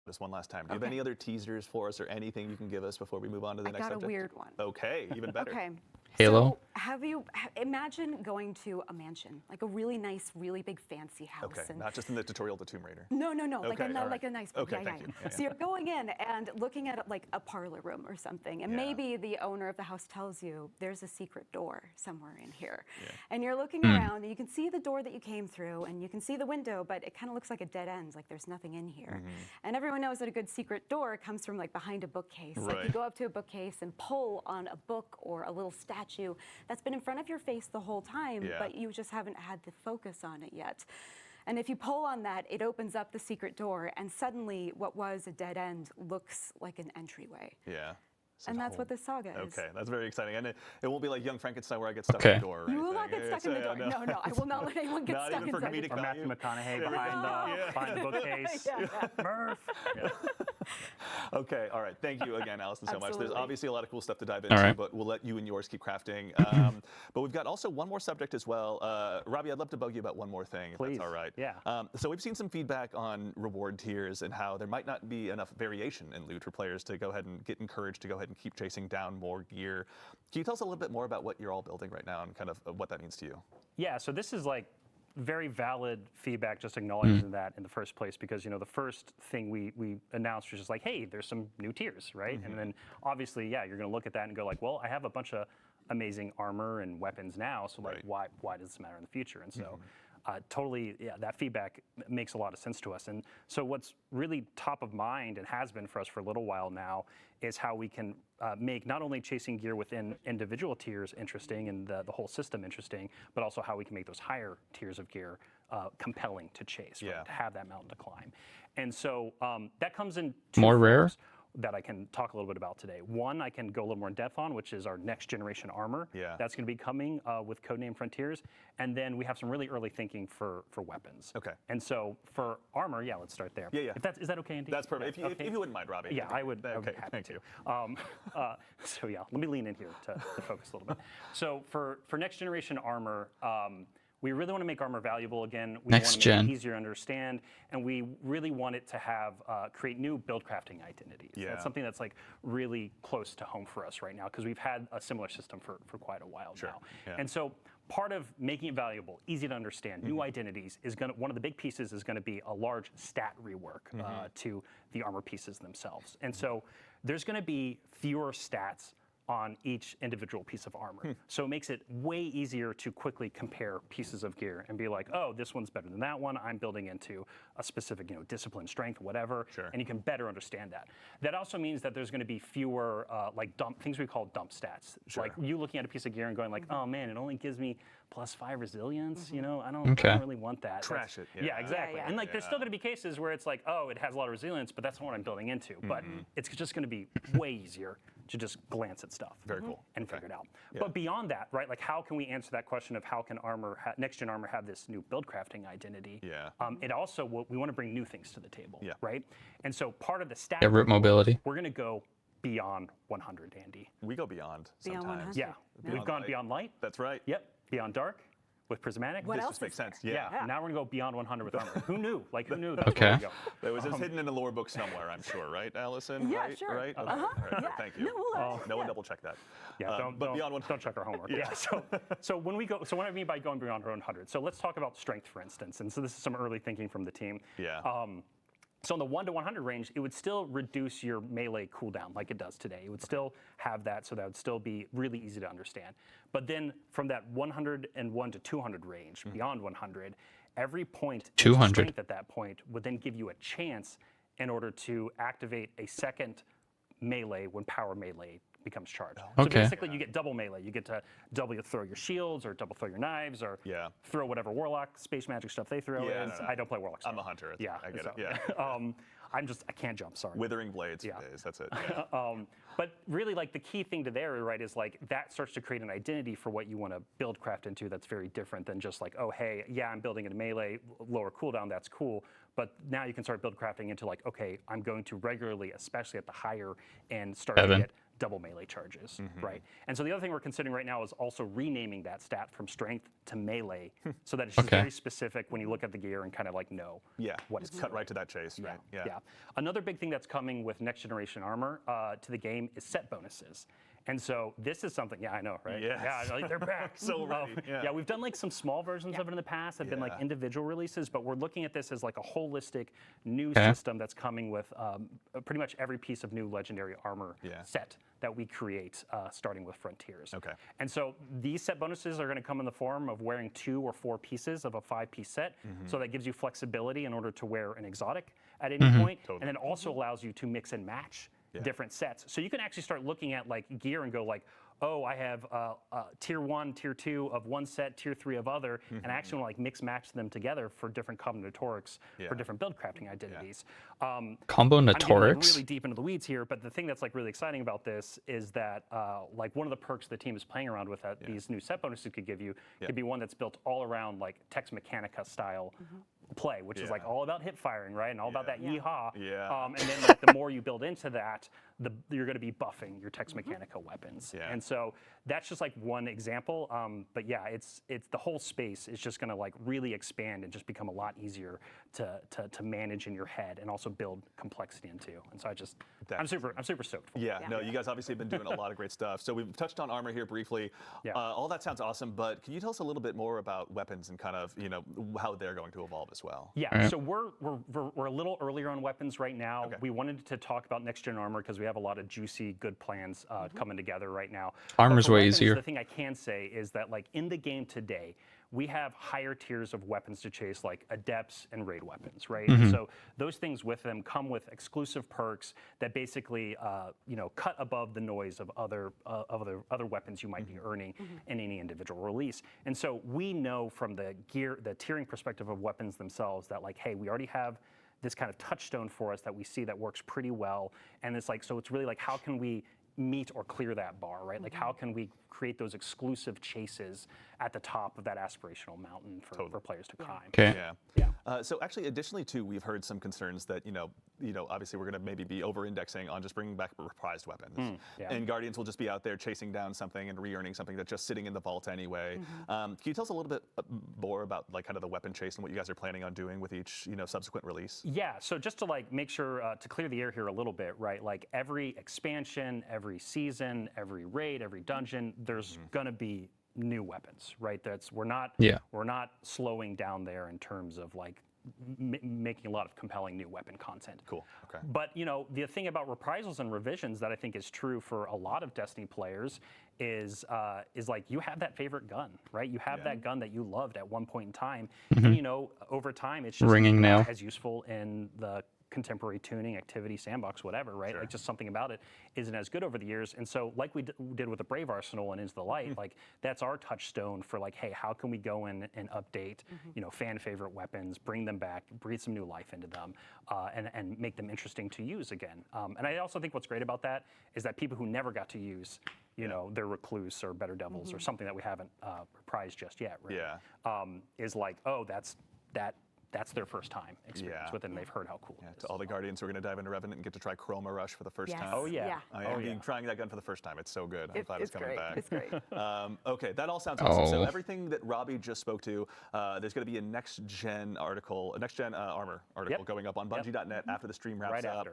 Just one last time. Do you have any other teasers for us or anything you can give us before we move on to the next subject? I got a weird one. Okay, even better. Okay. Halo? So imagine going to a mansion, like a really nice, really big fancy house. Okay, not just in the tutorial to Tomb Raider. No, Okay, like a nice one. Okay, thank you. So you're going in and looking at like a parlor room or something, and maybe the owner of the house tells you there's a secret door somewhere in here. And you're looking around and you can see the door that you came through and you can see the window, but it kind of looks like a dead end, like there's nothing in here. And everyone knows that a good secret door comes from like behind a bookcase. Like you go up to a bookcase and pull on a book or a little statue that's been in front of your face the whole time, but you just haven't had the focus on it yet. And if you pull on that, it opens up the secret door, and suddenly what was a dead end looks like an entryway. Yeah. And that's what this saga is. Okay, that's very exciting. And it won't be like Young Frankenstein where I get stuck in the door. You will not get stuck in the door. No, I will not let anyone get stuck inside the door. Or Matthew McConaughey behind the bookcase. Murph. Okay, all right. Thank you again, Allison, so much. There's obviously a lot of cool stuff to dive into, but we'll let you and yours keep crafting. But we've got also one more subject as well. Robbie, I'd love to bug you about one more thing, if that's all right. Yeah. So we've seen some feedback on reward tiers and how there might not be enough variation in loot for players to go ahead and get encouraged to go ahead and keep chasing down more gear. Can you tell us a little bit more about what you're all building right now and kind of what that means to you? Yeah, so this is like very valid feedback, just acknowledging that in the first place, because the first thing we announced was just like, hey, there's some new tiers, right? And then obviously, you're going to look at that and go like, well, I have a bunch of amazing armor and weapons now, so like, why does this matter in the future? And so totally, that feedback makes a lot of sense to us. And so what's really top of mind and has been for us for a little while now is how we can make not only chasing gear within individual tiers interesting and the whole system interesting, but also how we can make those higher tiers of gear compelling to chase, right? To have that mountain to climb. And so that comes in two more forms. rare? that I can talk a little bit about today. One I can go a little more in depth on, which is our next generation armor. Yeah. That's going to be coming with Codename Frontiers. And then we have some really early thinking for weapons. Okay. And so for armor, yeah, let's start there. Yeah. Is that okay, Andy? That's perfect. Yeah, If you wouldn't mind, Robbie. Yeah, I would. Okay, be happy thank to. you. So yeah, let me lean in here to focus a little bit. So for next generation armor, we really want to make armor valuable again. We Next want to make gen. it easier to understand, and we really want it to have create new build crafting identities. Yeah. That's something that's like really close to home for us right now because we've had a similar system for quite a while now. Yeah. And so part of making it valuable, easy to understand, new identities is going to, one of the big pieces is going to be a large stat rework to the armor pieces themselves. And so there's going to be fewer stats on each individual piece of armor. So it makes it way easier to quickly compare pieces of gear and be like, oh, this one's better than that one. I'm building into a specific, discipline, strength, whatever, and you can better understand that. That also means that there's going to be fewer like things we call dump stats. Like you looking at a piece of gear and going like, oh man, it only gives me +5 resilience. I don't really want that. Trash it. Yeah, exactly. Yeah. And like, there's still going to be cases where it's like, oh, it has a lot of resilience, but that's not what I'm building into. But it's just going to be way easier to just glance at stuff. Very cool. And figure it out. But beyond that, right? Like, how can we answer that question of how can next gen armor have this new build crafting identity? Yeah. It also we want to bring new things to the table. Yeah. Right. And so part of the stat. Root mobility. We're going to go beyond 100, Andy. We go beyond Beyond sometimes. 100. Yeah. Beyond We've gone light. beyond light. That's right. Yep. Beyond dark. With prismatic. What This else just makes is there? sense. Yeah. Now we're gonna go beyond 100 with armor. Who knew? Like, who knew? That's Okay. where we go. That was just hidden in the lore book somewhere, I'm sure, right, Allison? Yeah, right? sure. Right? Okay. Uh-huh. All right. Yeah. Thank you. No, we'll No one yeah. double check that. Yeah, but beyond one. don't check our homework. Yeah. So when we go, so what I mean by going beyond 100. So let's talk about strength, for instance. And so this is some early thinking from the team. Yeah. So in the 1 to 100 range, it would still reduce your melee cooldown like it does today. It would still have that, so that would still be really easy to understand. But then from that 101 to 200 range, beyond 100, every point 200. of strength at that point would then give you a chance in order to activate a second melee when power melee becomes charged. So Okay. basically you get double melee. You get to double throw your shields or double throw your knives or throw whatever warlock, space magic stuff they throw Yeah, in. no. I don't play warlock. I'm a hunter. Yeah, I get so- it. Yeah. I can't jump, sorry. Withering blades Yeah. for days. That's it. Yeah. But really, like, the key thing to there, right, is like that starts to create an identity for what you want to build craft into that's very different than just like, oh, hey, yeah, I'm building in melee, lower cooldown, that's cool. But now you can start build crafting into like, okay, I'm going to regularly, especially at the higher end, start to get double melee charges, right? And so the other thing we're considering right now is also renaming that stat from strength to melee so that it's just very specific when you look at the gear and kind of like know what it's cut right to that chase, right? Yeah. Another big thing that's coming with next generation armor to the game is set bonuses. And so this is something, I know, right? Yes. Yeah, like, they're back. So ready. Yeah, we've done like some small versions of it in the past, have been like individual releases, but we're looking at this as like a holistic new system that's coming with pretty much every piece of new legendary armor set that we create, starting with Frontiers. Okay. And so these set bonuses are going to come in the form of wearing 2 or 4 pieces of a 5-piece set. So that gives you flexibility in order to wear an exotic at any point, and it also allows you to mix and match different sets. So you can actually start looking at like gear and go like, oh, I have tier 1, tier 2 of one set, tier 3 of other, and I actually want to like mix match them together for different combinatorics for different build crafting identities. I'm getting like really deep into the weeds here, but the thing that's like really exciting about this is that like one of the perks the team is playing around with that these new set bonuses could give you could be one that's built all around like Tex Mechanica style play, which is like all about hip firing, right? And all about that yeehaw. And then like the more you build into that, you're going to be buffing your Tex Mechanica weapons. And so that's just like one example. But yeah, it's the whole space is just going to like really expand and just become a lot easier to manage in your head and also build complexity into. And so I'm super stoked for it. No, you guys obviously have been doing a lot of great stuff. So we've touched on armor here briefly. All that sounds awesome, but can you tell us a little bit more about weapons and kind of how they're going to evolve as well? Yeah, so we're a little earlier on weapons right now. We wanted to talk about next gen armor because we have a lot of juicy, good plans coming together right now. Armor's way weapons, easier. The thing I can say is that like in the game today, we have higher tiers of weapons to chase, like adepts and raid weapons, right? And so those things with them come with exclusive perks that basically, cut above the noise of other weapons you might be earning in any individual release. And so we know from the tiering perspective of weapons themselves that like, hey, we already have this kind of touchstone for us that we see that works pretty well. And it's like, so it's really like, how can we meet or clear that bar, right? Like, how can we create those exclusive chases at the top of that aspirational mountain for players to climb? Okay. So actually, additionally, too, we've heard some concerns that, obviously we're going to maybe be over-indexing on just bringing back reprised weapons. And Guardians will just be out there chasing down something and re-earning something that's just sitting in the vault anyway. Can you tell us a little bit more about like kind of the weapon chase and what you guys are planning on doing with each, subsequent release? Yeah, so just to like make sure to clear the air here a little bit, right? Like every expansion, every season, every raid, every dungeon, there's gonna be new weapons, right? We're not slowing down there in terms of like making a lot of compelling new weapon content. Cool. Okay. But the thing about reprisals and revisions that I think is true for a lot of Destiny players is like you have that favorite gun, right? You have that gun that you loved at one point in time, and over time it's just Ringing not now. as useful in the contemporary tuning, activity, sandbox, whatever, right? Like just something about it isn't as good over the years. And so like we did with the Brave Arsenal and Into the Light, like that's our touchstone for like, hey, how can we go in and update, fan favorite weapons, bring them back, breathe some new life into them, and make them interesting to use again. And I also think what's great about that is that people who never got to use their Recluse or Better Devils or something that we haven't reprised just yet, right? Is like, oh, that's their first time experience with it, and they've heard how cool it is. To all the Guardians who are going to dive into Revenant and get to try Chroma Rush for the first time. Oh, yeah. I am trying that gun for the first time. It's so good. I'm glad it's coming back. It's great. Okay, that all sounds awesome. So everything that Robbie just spoke to, there's going to be a next-gen article, a next-gen armor article going up on Bungie.net after the stream wraps up.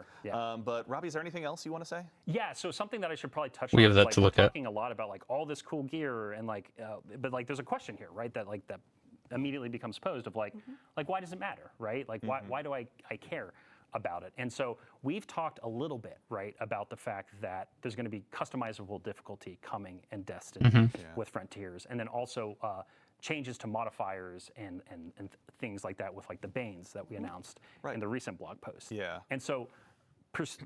But Robbie, is there anything else you want to say? Yeah, so something that I should probably touch on. We have is, that like, to look we're at. talking a lot about like all this cool gear and like, but like there's a question here, right? That immediately becomes posed of like why does it matter, right? Like why do I care about it? And so we've talked a little bit, right, about the fact that there's going to be customizable difficulty coming in Destiny with Frontiers, and then also changes to modifiers and things like that with like the Banes that we announced in the recent blog post. And so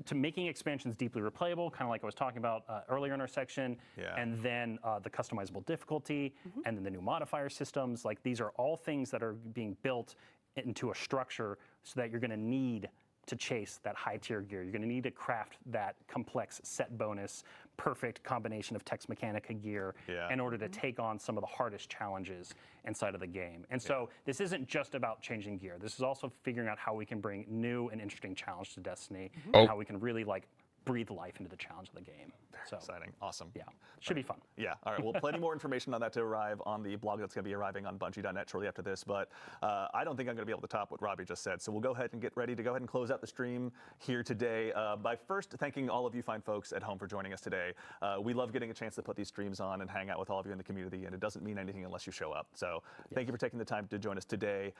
to making expansions deeply replayable, kind of like I was talking about earlier in our section, and then the customizable difficulty, and then the new modifier systems. Like these are all things that are being built into a structure so that you're going to need to chase that high tier gear. You're going to need to craft that complex set bonus, perfect combination of Tex Mechanica gear in order to take on some of the hardest challenges inside of the game. And so this isn't just about changing gear. This is also figuring out how we can bring new and interesting challenge to Destiny, and how we can really like breathe life into the challenge of the game. Very exciting. Awesome. Yeah. Should be fun. Yeah. All right. Well, plenty more information on that to arrive on the blog that's going to be arriving on Bungie.net shortly after this. But I don't think I'm going to be able to top what Robbie just said. So we'll go ahead and get ready to go ahead and close out the stream here today by first thanking all of you fine folks at home for joining us today. We love getting a chance to put these streams on and hang out with all of you in the community, and it doesn't mean anything unless you show up. So thank you for taking the time to join us today.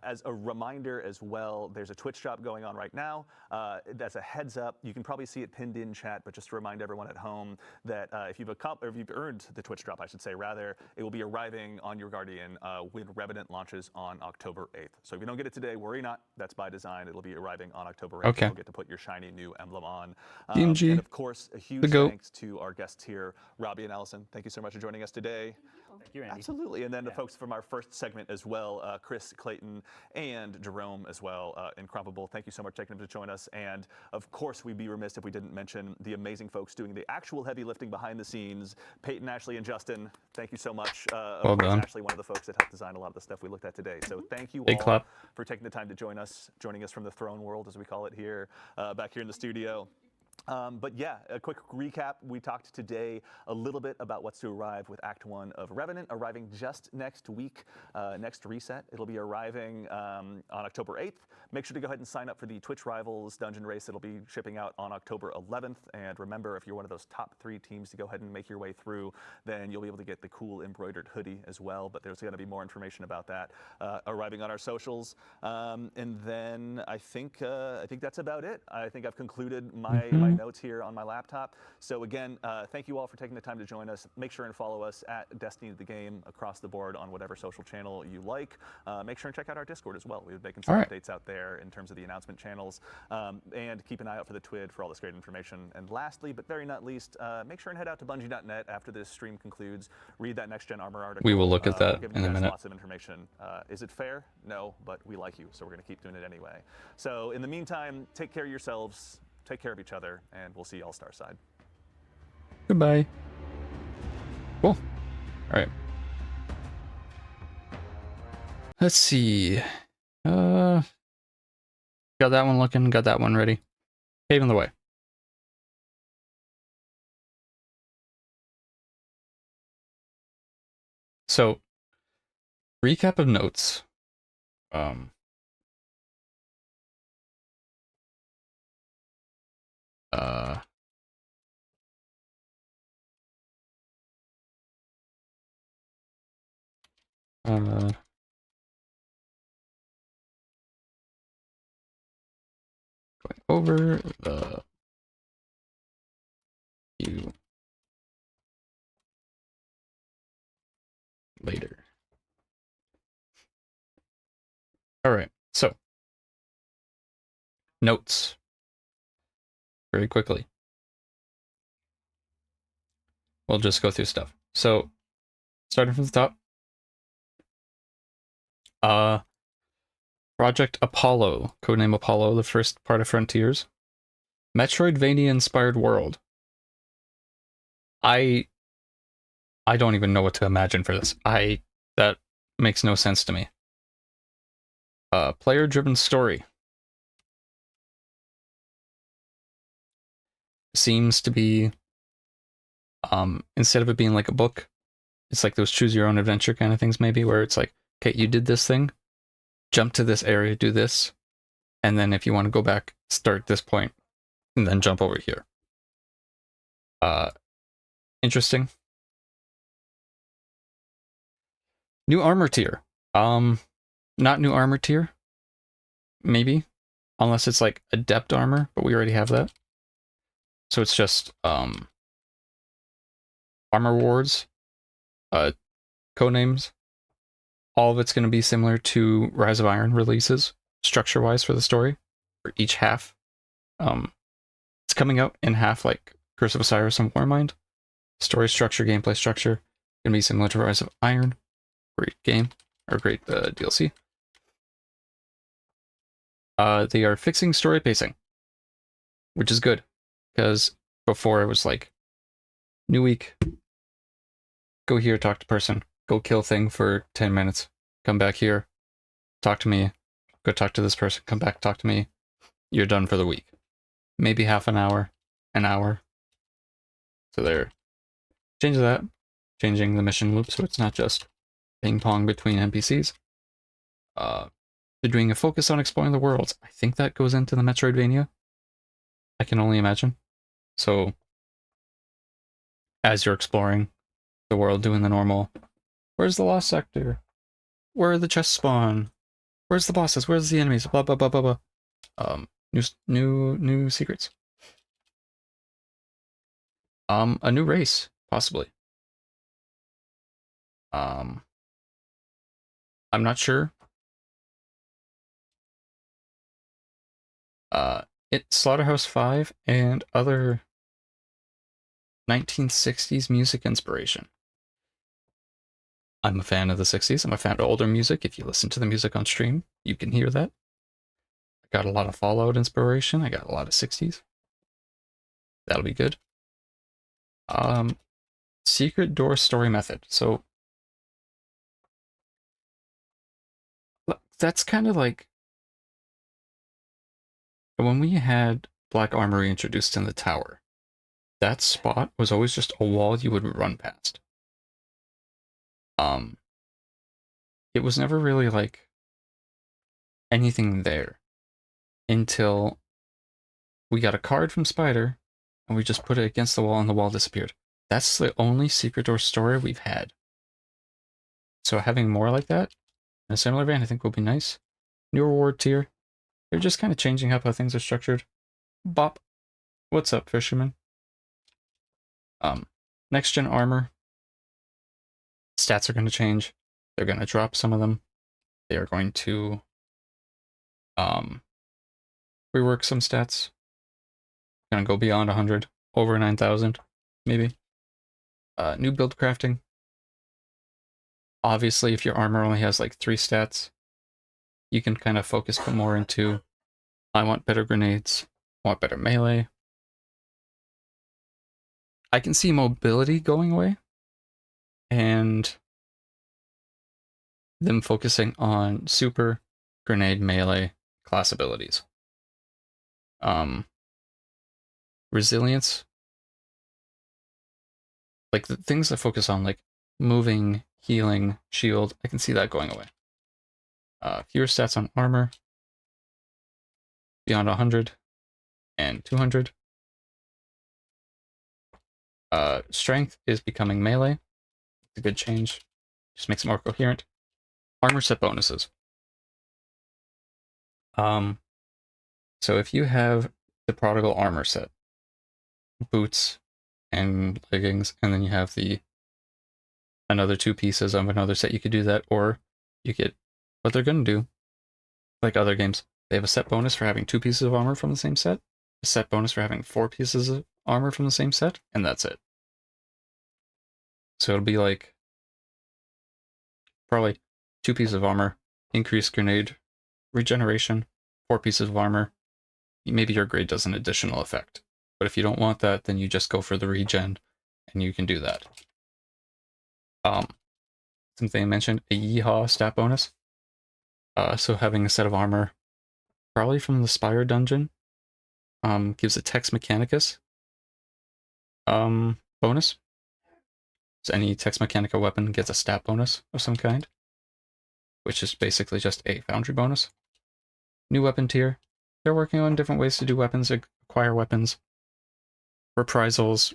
As a reminder as well, there's a Twitch shop going on right now. That's a heads up. You can probably see it pinned in chat, but just to remind everyone at home that if you've earned the Twitch drop, I should say, rather, it will be arriving on your Guardian when Revenant launches on October 8th. So if you don't get it today, worry not. That's by design. It'll be arriving on October 8th. Okay. You'll get to put your shiny new emblem on. Bungie. And of course, a huge thanks to our guests here, Robbie and Allison. Thank you so much for joining us today. Thank you, Andy. Absolutely. And then the folks from our first segment as well, Chris, Clayton, and Jerome as well, Incredible. Thank you so much for taking them to join us. And of course, we'd be remiss if we didn't mention the amazing folks doing the actual heavy lifting behind the scenes, Peyton, Ashley, and Justin. Thank you so much. Well done. Ashley, one of the folks that helped design a lot of the stuff we looked at today. So thank you Big all clap. for taking the time to joining us from the throne world, as we call it here, back here in the studio. But yeah, a quick recap. We talked today a little bit about what's to arrive with Act 1 of Revenant, arriving just next week, next reset. It'll be arriving on October 8th. Make sure to go ahead and sign up for the Twitch Rivals Dungeon Race. It'll be shipping out on October 11th. And remember, if you're one of those top 3 teams to go ahead and make your way through, then you'll be able to get the cool embroidered hoodie as well. But there's going to be more information about that arriving on our socials. And then I think that's about it. I think I've concluded my my notes here on my laptop. So again, thank you all for taking the time to join us. Make sure and follow us at Destiny the Game across the board on whatever social channel you like. Make sure and check out our Discord as well. We've been making some updates out there in terms of the announcement channels. And keep an eye out for the TWID for all this great information. And lastly, but very not least, make sure and head out to Bungie.net after this stream concludes. Read that Next Gen Armor article. We will look at that in a minute. Lots of information. Is it fair? No, but we like you, so we're going to keep doing it anyway. So in the meantime, take care of yourselves, take care of each other, and we'll see you all Starside. Goodbye. Cool. All right. Let's see. Got that one looking, got that one ready. Paving the way. So, recap of notes. Going over the view later. All right, so notes very quickly. We'll just go through stuff. So, starting from the top. Project Apollo, codename Apollo, the first part of Frontiers. Metroidvania-inspired world. I don't even know what to imagine for this. That makes no sense to me. Player-driven story. Seems to be, instead of it being like a book, it's like those choose-your-own-adventure kind of things maybe, where it's like, okay, you did this thing, jump to this area, do this, and then if you want to go back, start this point, and then jump over here. Interesting. New armor tier. Not new armor tier. Maybe. Unless it's like adept armor, but we already have that. So it's just armor wards, codenames. All of it's going to be similar to Rise of Iron releases, structure-wise for the story, for each half. It's coming out in half like Curse of Osiris and Warmind. Story structure, gameplay structure, going to be similar to Rise of Iron. Great game, or great DLC. They are fixing story pacing, which is good, because before it was like, new week, go here, talk to person, go kill thing for 10 minutes, come back here, talk to me, go talk to this person, come back, talk to me, you're done for the week. Maybe half an hour. So they're changing that, changing the mission loop so it's not just ping pong between NPCs. They're doing a focus on exploring the worlds. I think that goes into the Metroidvania. I can only imagine. So, as you're exploring the world, doing the normal, where's the lost sector? Where are the chests spawn? Where's the bosses? Where's the enemies? Blah blah blah blah blah. New secrets. A new race, possibly. I'm not sure. It's Slaughterhouse 5 and other 1960s music inspiration. I'm a fan of the 60s. I'm a fan of older music. If you listen to the music on stream, you can hear that. I got a lot of Fallout inspiration. I got a lot of 60s. That'll be good. Secret door story method. So that's kind of like when we had Black Armory introduced in the tower. That spot was always just a wall you would run past. It was never really like anything there until we got a card from Spider and we just put it against the wall and the wall disappeared. That's the only secret door story we've had. So having more like that in a similar vein, I think will be nice. New reward tier. They're just kind of changing up how things are structured. Bop. What's up, fisherman? Next gen armor. Stats are going to change. They're going to drop some of them. They are going to rework some stats. Going to go beyond 100, over 9,000, maybe. New build crafting. Obviously, if your armor only has like 3 stats, you can kind of focus more into, I want better grenades, I want better melee. I can see mobility going away, and them focusing on super, grenade, melee class abilities. Resilience, like the things that focus on like moving, healing, shield, I can see that going away. Fewer stats on armor, beyond 100 and 200. Strength is becoming melee. It's a good change. Just makes it more coherent. Armor set bonuses. So if you have the Prodigal armor set, boots and leggings, and then you have the another 2 pieces of another set, you could do that, or you get what they're going to do, like other games. They have a set bonus for having 2 pieces of armor from the same set, a set bonus for having 4 pieces of armor from the same set, and that's it. So it'll be like probably 2 pieces of armor, increased grenade regeneration, 4 pieces of armor. Maybe your grade does an additional effect. But if you don't want that, then you just go for the regen, and you can do that. Something I mentioned, a Yeehaw stat bonus. So having a set of armor, probably from the Spire dungeon, gives a Tex Mechanicus bonus. So any Tex Mechanica weapon gets a stat bonus of some kind, which is basically just a Foundry bonus. New weapon tier. They're working on different ways to do weapons, acquire weapons, reprisals,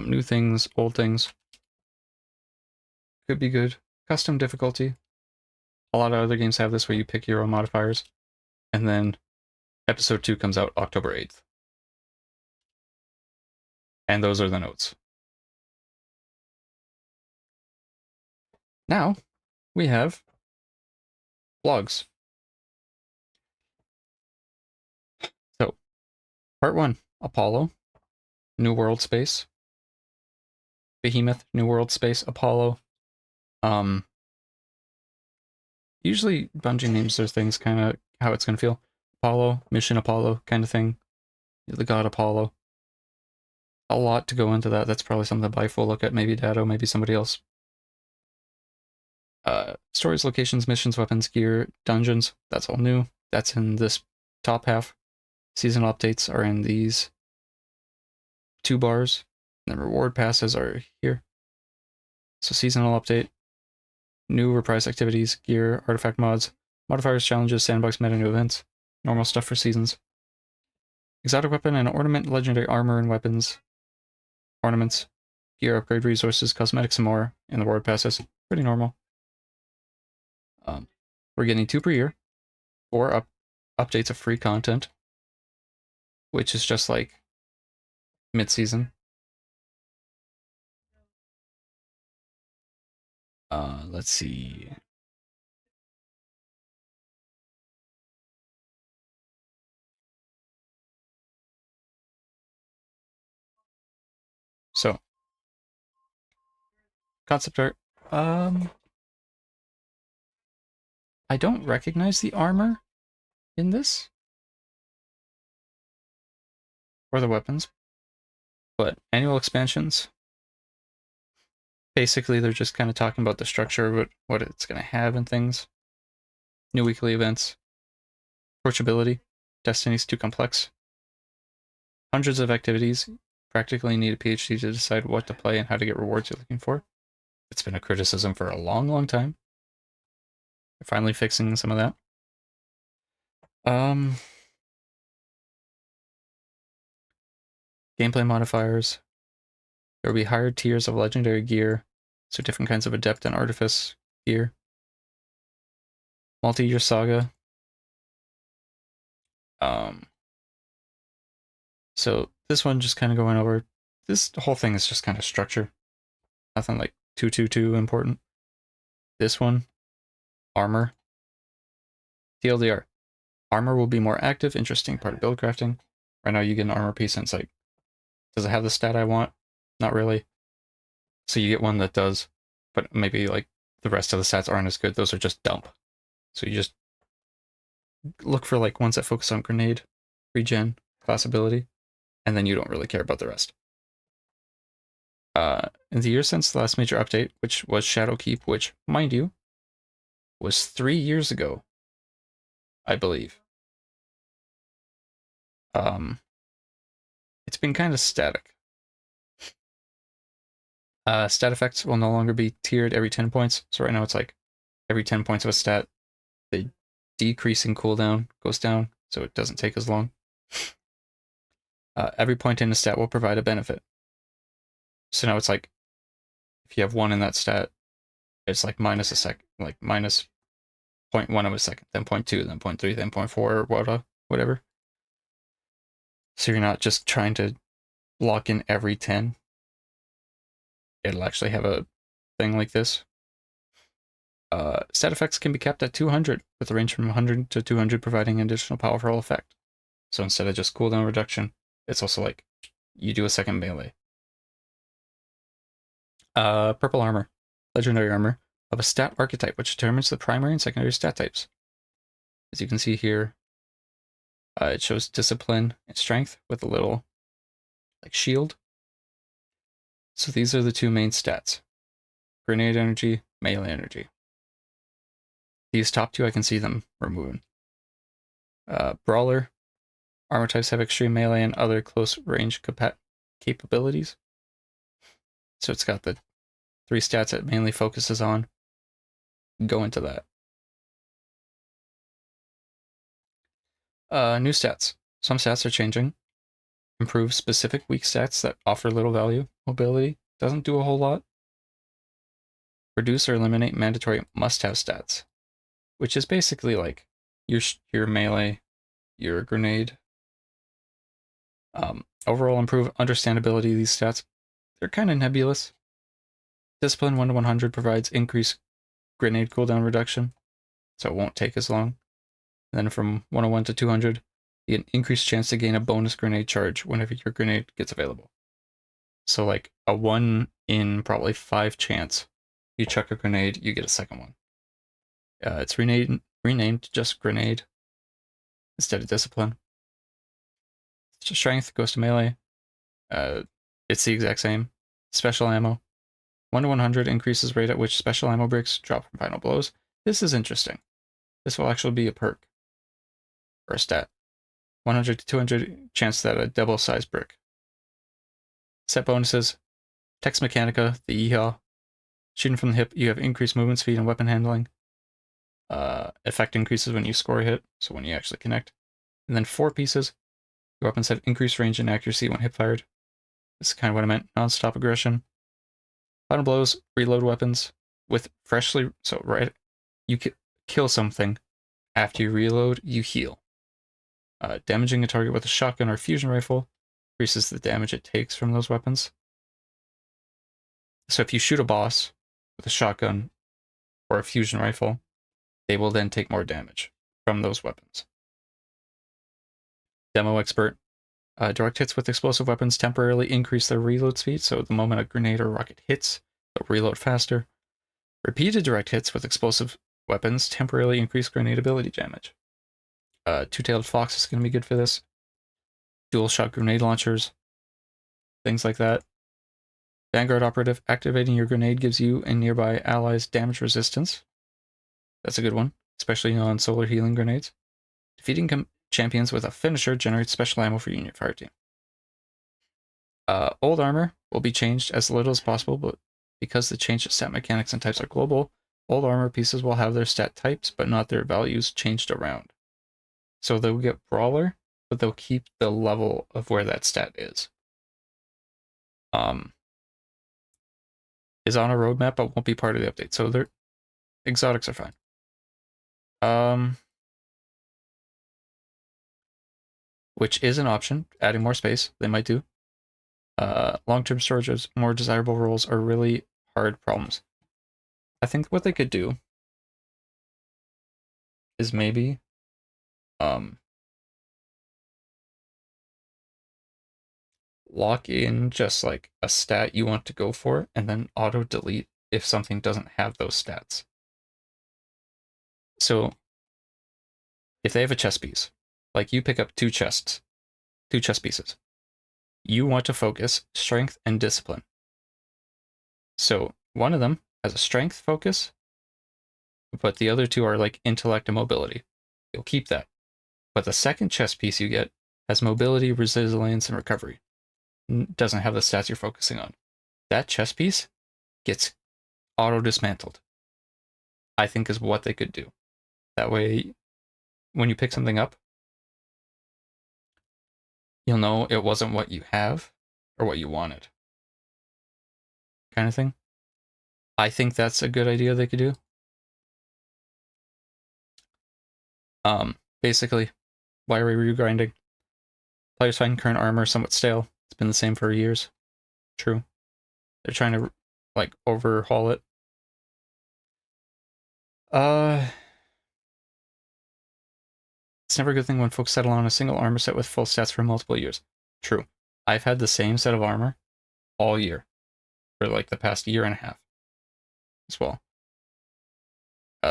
new things, old things. Could be good. Custom difficulty. A lot of other games have this where you pick your own modifiers. And then episode 2 comes out October 8th. And those are the notes. Now, we have blogs. So, part 1, Apollo, New World Space. Behemoth, New World Space, Apollo. Usually Bungie names their things kind of how it's going to feel. Apollo, Mission Apollo kind of thing. The god Apollo. A lot to go into that. That's probably something that Bife will look at. Maybe Dado, maybe somebody else. Stories, locations, missions, weapons, gear, dungeons. That's all new. That's in this top half. Seasonal updates are in these 2 bars. And the reward passes are here. So seasonal update. New reprise activities, gear, artifact mods, modifiers, challenges, sandbox, meta, new events. Normal stuff for seasons. Exotic weapon and ornament, legendary armor and weapons. Ornaments, gear upgrade, resources, cosmetics, and more in the reward passes. Pretty normal. We're getting 2 per year. 4 updates of free content, which is just like mid-season. Let's see. So, concept art. I don't recognize the armor in this. Or the weapons. But annual expansions. Basically, they're just kind of talking about the structure of what it's going to have and things. New weekly events. Approachability. Destiny's too complex. Hundreds of activities. Practically need a PhD to decide what to play and how to get rewards you're looking for. It's been a criticism for a long, long time. They're finally fixing some of that. Gameplay modifiers. There will be higher tiers of legendary gear, so different kinds of adept and artifice gear. Multi-year saga. So this one just kind of going over. This whole thing is just kind of structure. Nothing like too important. This one, armor. TLDR. Armor will be more active, interesting part of build crafting. Right now you get an armor piece and it's like, does it have the stat I want? Not really. So you get one that does, but maybe like the rest of the stats aren't as good. Those are just dump. So you just look for like ones that focus on grenade, regen, class ability, and then you don't really care about the rest. In the years since the last major update, which was Shadowkeep, which, mind you, was 3 years ago, I believe. It's been kind of static. Stat effects will no longer be tiered every 10 points. So right now it's like every 10 points of a stat, the decreasing cooldown goes down, so it doesn't take as long. Every point in a stat will provide a benefit. So now it's like, if you have 1 in that stat, it's like minus a second, like minus 0.1 of a second, then 0.2, then 0.3, then 0.4, or whatever. So you're not just trying to lock in every 10. It'll actually have a thing like this. Stat effects can be kept at 200, with a range from 100 to 200 providing an additional powerful effect. So instead of just cooldown reduction, it's also like, you do a second melee. Purple armor, legendary armor, of a stat archetype, which determines the primary and secondary stat types. As you can see here, it shows discipline and strength with a little like shield. So these are the two main stats: grenade energy, melee energy. These top two, I can see them removing. Brawler, armor types have extreme melee and other close range capabilities. So it's got the 3 stats it mainly focuses on. Go into that. New stats. Some stats are changing. Improve specific weak stats that offer little value. Mobility doesn't do a whole lot. Reduce or eliminate mandatory must-have stats, which is basically like your melee, your grenade. Overall improve understandability of these stats. They're kind of nebulous. Discipline 1 to 100 provides increased grenade cooldown reduction, so it won't take as long. And then from 101 to 200, you get an increased chance to gain a bonus grenade charge whenever your grenade gets available. So like a 1 in probably 5 chance, you chuck a grenade, you get a second one. It's renamed just grenade instead of discipline. Strength goes to melee. It's the exact same. Special ammo. 1 to 100 increases rate at which special ammo bricks drop from final blows. This is interesting. This will actually be a perk. Or a stat. 100 to 200 chance that a double-sized brick. Set bonuses. Text Mechanica, the EHA. Shooting from the hip, you have increased movement speed and weapon handling. Effect increases when you score a hit, so when you actually connect. And then 4 pieces. Your weapons have increased range and accuracy when hip fired. This is kind of what I meant. Non-stop aggression. Final blows, reload weapons with freshly... So, right, you kill something. After you reload, you heal. Damaging a target with a shotgun or fusion rifle increases the damage it takes from those weapons. So if you shoot a boss with a shotgun or a fusion rifle, they will then take more damage from those weapons. Demo expert. Direct hits with explosive weapons temporarily increase their reload speed, so the moment a grenade or rocket hits, they'll reload faster. Repeated direct hits with explosive weapons temporarily increase grenade ability damage. Two-tailed fox is going to be good for this. Dual shot grenade launchers. Things like that. Vanguard operative. Activating your grenade gives you and nearby allies damage resistance. That's a good one, especially on solar healing grenades. Defeating champions with a finisher generates special ammo for your fire team. Old armor will be changed as little as possible, but because the changed stat mechanics and types are global, old armor pieces will have their stat types, but not their values changed around. So they'll get Brawler, but they'll keep the level of where that stat is. Is on a roadmap, but won't be part of the update. So their exotics are fine. which is an option. Adding more space, they might do. Long-term storage, more desirable roles are really hard problems. I think what they could do is maybe lock in just like a stat you want to go for and then auto delete if something doesn't have those stats. So if they have a chess piece, like you pick up two chess pieces, you want to focus strength and discipline. So one of them has a strength focus, but the other two are like intellect and mobility. You'll keep that. But the second chess piece you get has mobility, resilience, and recovery. Doesn't have the stats you're focusing on. That chess piece gets auto-dismantled, I think is what they could do. That way, when you pick something up, you'll know it wasn't what you have or what you wanted. Kind of thing. I think that's a good idea they could do. Basically, why are we regrinding? Players find current armor somewhat stale. It's been the same for years. True. They're trying to, like, overhaul it. It's never a good thing when folks settle on a single armor set with full stats for multiple years. True. I've had the same set of armor all year. For, like, the past year and a half. As well.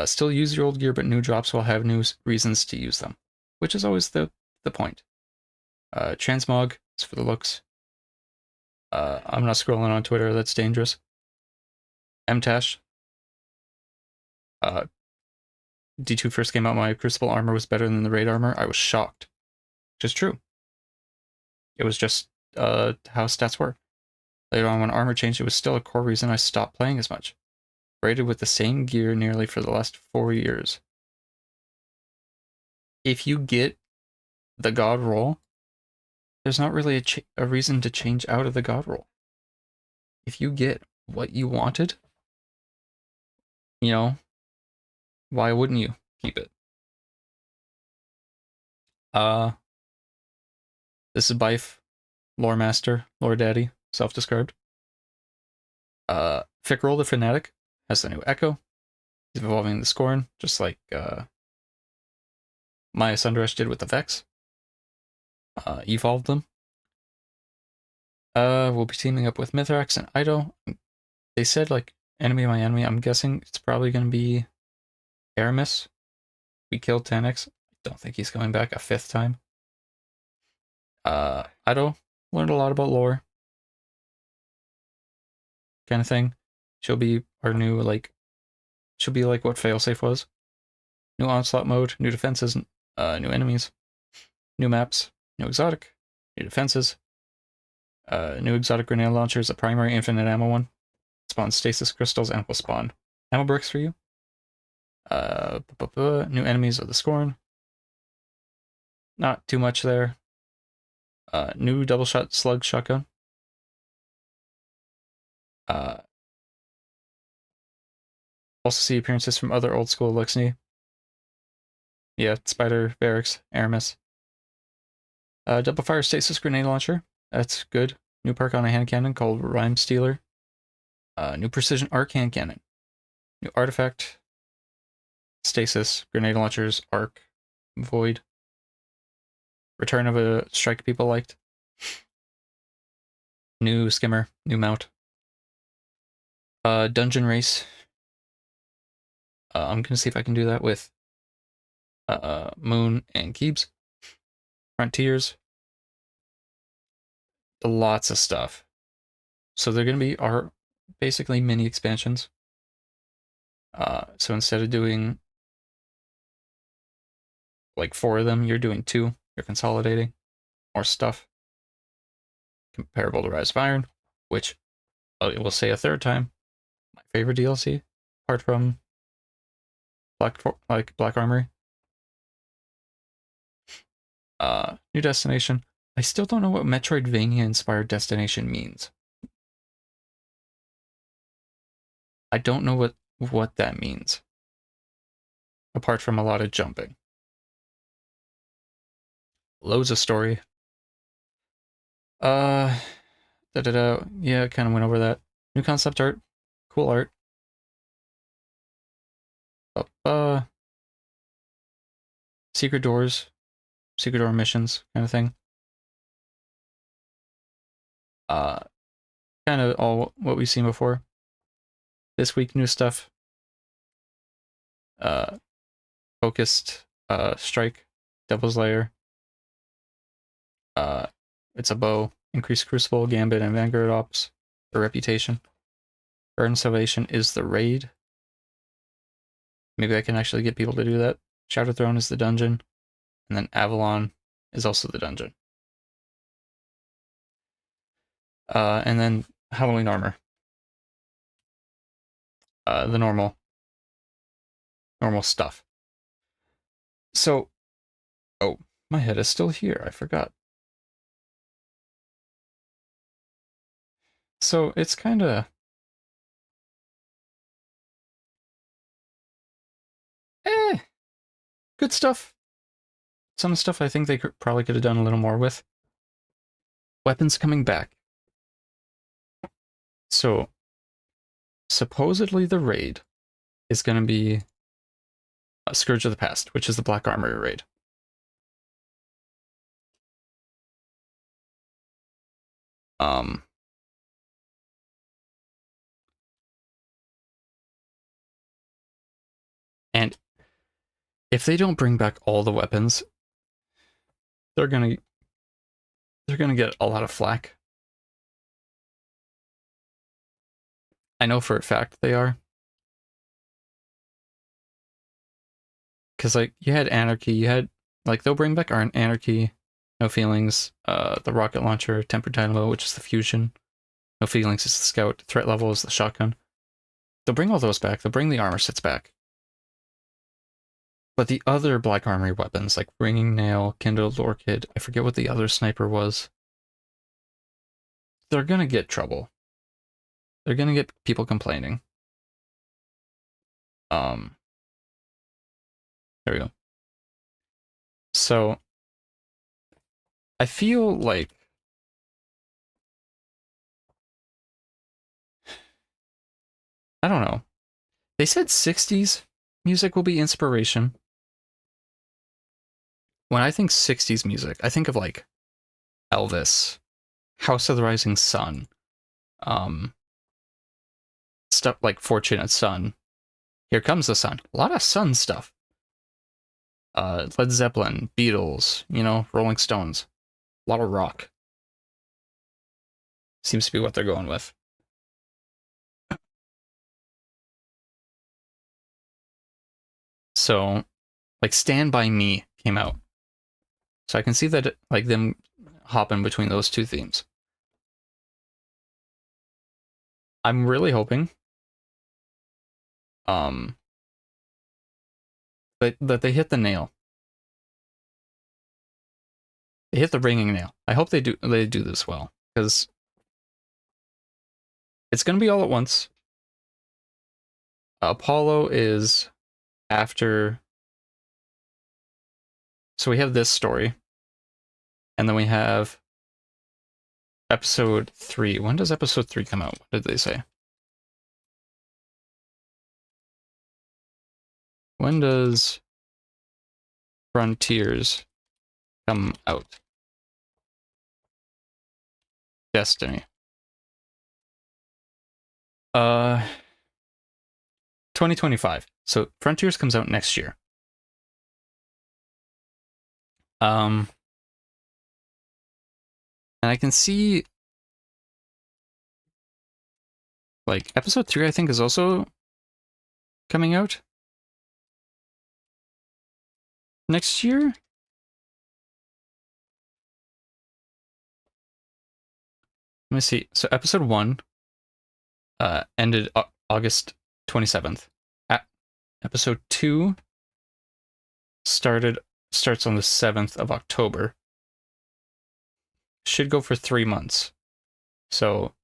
Still use your old gear, but new drops will have new reasons to use them. Which is always the point. Transmog is for the looks. I'm not scrolling on Twitter, that's dangerous. MTash. D2 first came out, my Crucible armor was better than the raid armor. I was shocked. Which is true. It was just how stats were. Later on, when armor changed, it was still a core reason I stopped playing as much. Raided with the same gear nearly for the last 4 years. If you get the God roll, there's not really a reason to change out of the God roll. If you get what you wanted, you know, why wouldn't you keep it? This is Bife, Lore Master, Lore Daddy, self-described. Fickrol the Fanatic has the new Echo. He's evolving the Scorn, just like Maya Sunderesh did with the Vex. Evolved them. We'll be teaming up with Mithrax and Ido. They said, like, enemy of my enemy. I'm guessing it's probably going to be Aramis. We killed 10x. I don't think he's coming back a 5th time. Ido learned a lot about lore. Kind of thing. She'll be our new, like, she'll be like what Failsafe was. New onslaught mode, new defenses, new enemies, new maps, new exotic, new defenses, new exotic grenade launchers, a primary infinite ammo one. Spawn stasis crystals and will spawn ammo bricks for you. New enemies of the Scorn. Not too much there. New double shot slug shotgun. Also see appearances from other old school Luxney. Yeah, Spider, Barracks, Aramis. Double fire stasis grenade launcher. That's good. New perk on a hand cannon called Rhyme Stealer. New precision arc hand cannon. New artifact. Stasis, grenade launchers, arc, void. Return of a strike people liked. New skimmer, new mount. Dungeon race. I'm gonna see if I can do that with Moon and Keebs. Frontiers. Lots of stuff. So they're gonna be our basically mini expansions. So instead of doing like 4 of them, you're doing 2. You're consolidating more stuff. Comparable to Rise of Iron, which I will say a 3rd time, my favorite DLC, apart from Black Armory. New destination. I still don't know what Metroidvania-inspired destination means. I don't know what that means. Apart from a lot of jumping. Loads of story. Yeah, kind of went over that. New concept art, cool art. Secret doors, secret door missions, kind of thing. Kind of all what we've seen before. This week, new stuff. Focused, strike, Devil's Lair. It's a bow. Increased Crucible, Gambit, and Vanguard Ops for reputation. Burn Salvation is the raid. Maybe I can actually get people to do that. Shadow Throne is the dungeon. And then Avalon is also the dungeon. And then Halloween armor. The normal stuff. So, oh, my head is still here. I forgot. So it's kind of good stuff. Some stuff I think they probably could have done a little more with. Weapons coming back. So supposedly the raid is going to be a Scourge of the Past, which is the Black Armory raid. And if they don't bring back all the weapons, they're gonna get a lot of flack. I know for a fact they are. Because, like, you had Anarchy, you had, like, they'll bring back Anarchy, No Feelings, the Rocket Launcher, Tempered Dynamo, which is the Fusion, No Feelings is the Scout, Threat Level is the Shotgun. They'll bring all those back, they'll bring the armor sets back. But the other Black Armory weapons, like Ringing Nail, Kindled Orchid, I forget what the other sniper was, they're gonna get trouble. They're gonna get people complaining. There we go. So, I feel like I don't know. They said 60s music will be inspiration. When I think 60s music, I think of like Elvis, House of the Rising Sun, stuff like Fortunate Son, Here Comes the Sun. A lot of Sun stuff. Led Zeppelin, Beatles, you know, Rolling Stones. A lot of rock. Seems to be what they're going with. So, like, Stand By Me came out. So I can see that, like, them hopping between those two themes. I'm really hoping that they hit the nail. They hit the ringing nail. I hope they do this well, because it's going to be all at once. Apollo is after. So we have this story, and then we have episode 3. When does episode 3 come out? What did they say? When does Frontiers come out? Destiny. 2025. So Frontiers comes out next year. And I can see, like, episode 3, I think, is also coming out next year. Let me see. So episode 1 ended August 27th. Episode 2 starts on the 7th of October. Should go for 3 months. So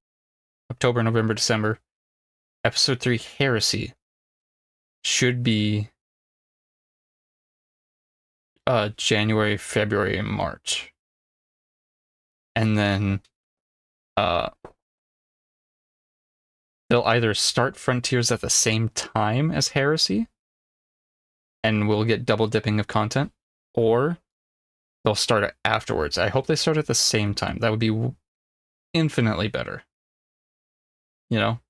October, November, December. Episode 3, Heresy, should be January, February, and March. And then they'll either start Frontiers at the same time as Heresy, and we'll get double dipping of content, or they'll start it afterwards. I hope they start at the same time. That would be infinitely better. You know?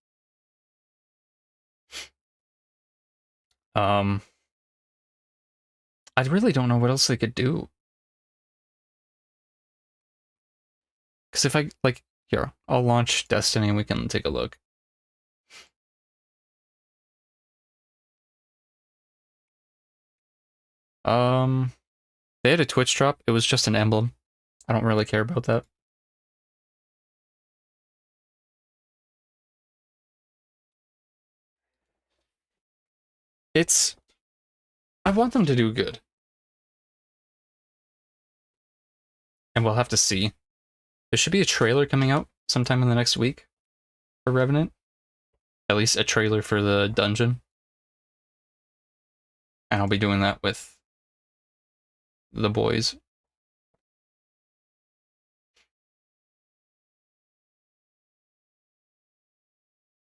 I really don't know what else they could do. Because if I, like, here, I'll launch Destiny and we can take a look. They had a Twitch drop. It was just an emblem. I don't really care about that. I want them to do good. And we'll have to see. There should be a trailer coming out sometime in the next week for Revenant. At least a trailer for the dungeon. And I'll be doing that with the boys.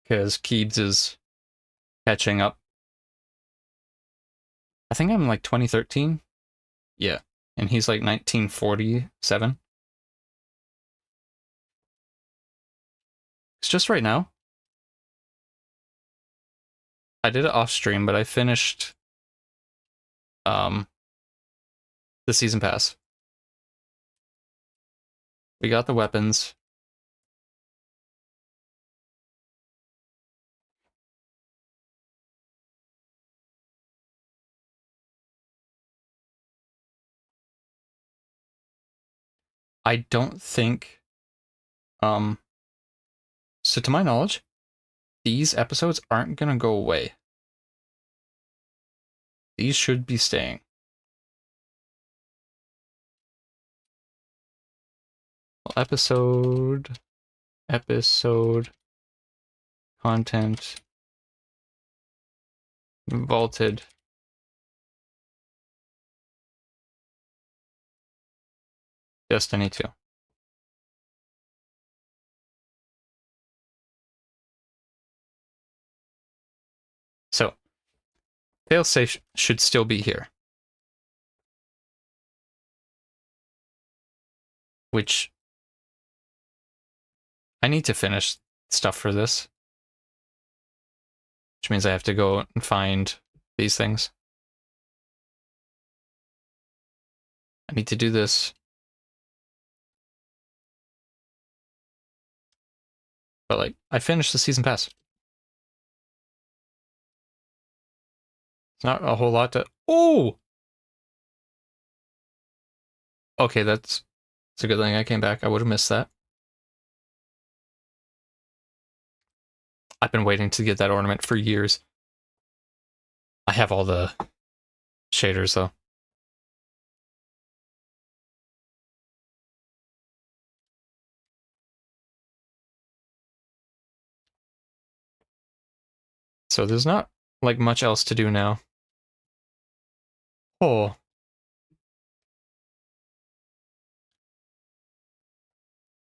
Because Keebs is catching up. I think I'm like 2013. Yeah. And he's like 1947. It's just right now. I did it off stream, but I finished the season pass. We got the weapons. I don't think so to my knowledge, these episodes aren't gonna go away. These should be staying. Episode, content, vaulted. Destiny 2. So, failsafe should still be here. Which I need to finish stuff for this. Which means I have to go and find these things. I need to do this. But like, I finished the season pass. It's not a whole lot to... Oh! Okay, it's a good thing I came back. I would have missed that. I've been waiting to get that ornament for years. I have all the shaders, though. So there's not, like, much else to do now. Oh.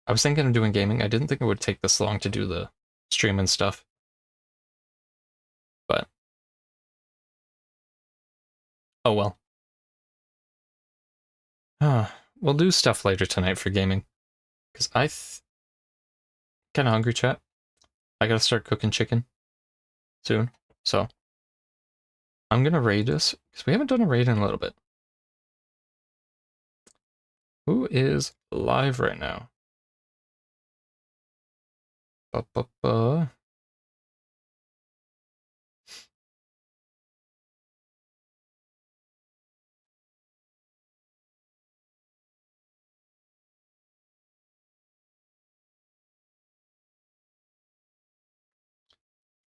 I was thinking of doing gaming. I didn't think it would take this long to do the stream and stuff. But... oh well. We'll do stuff later tonight for gaming. Because kinda hungry, chat. I gotta start cooking chicken soon. So I'm gonna raid this, because we haven't done a raid in a little bit. Who is live right now?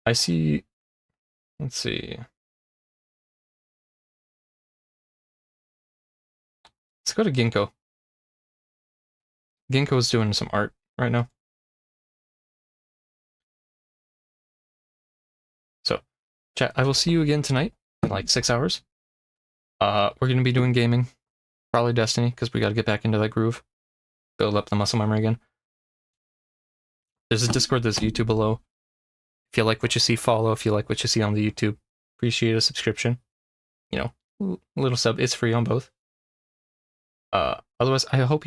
I see... let's see. Let's go to Ginkgo. Ginkgo's doing some art right now. So, chat, I will see you again tonight in like 6 hours. We're going to be doing gaming. Probably Destiny, because we got to get back into that groove. Build up the muscle memory again. There's a Discord, there's YouTube below. If you like what you see, follow. If you like what you see on the YouTube, appreciate a subscription. You know, a little sub. It's free on both. Otherwise, I hope you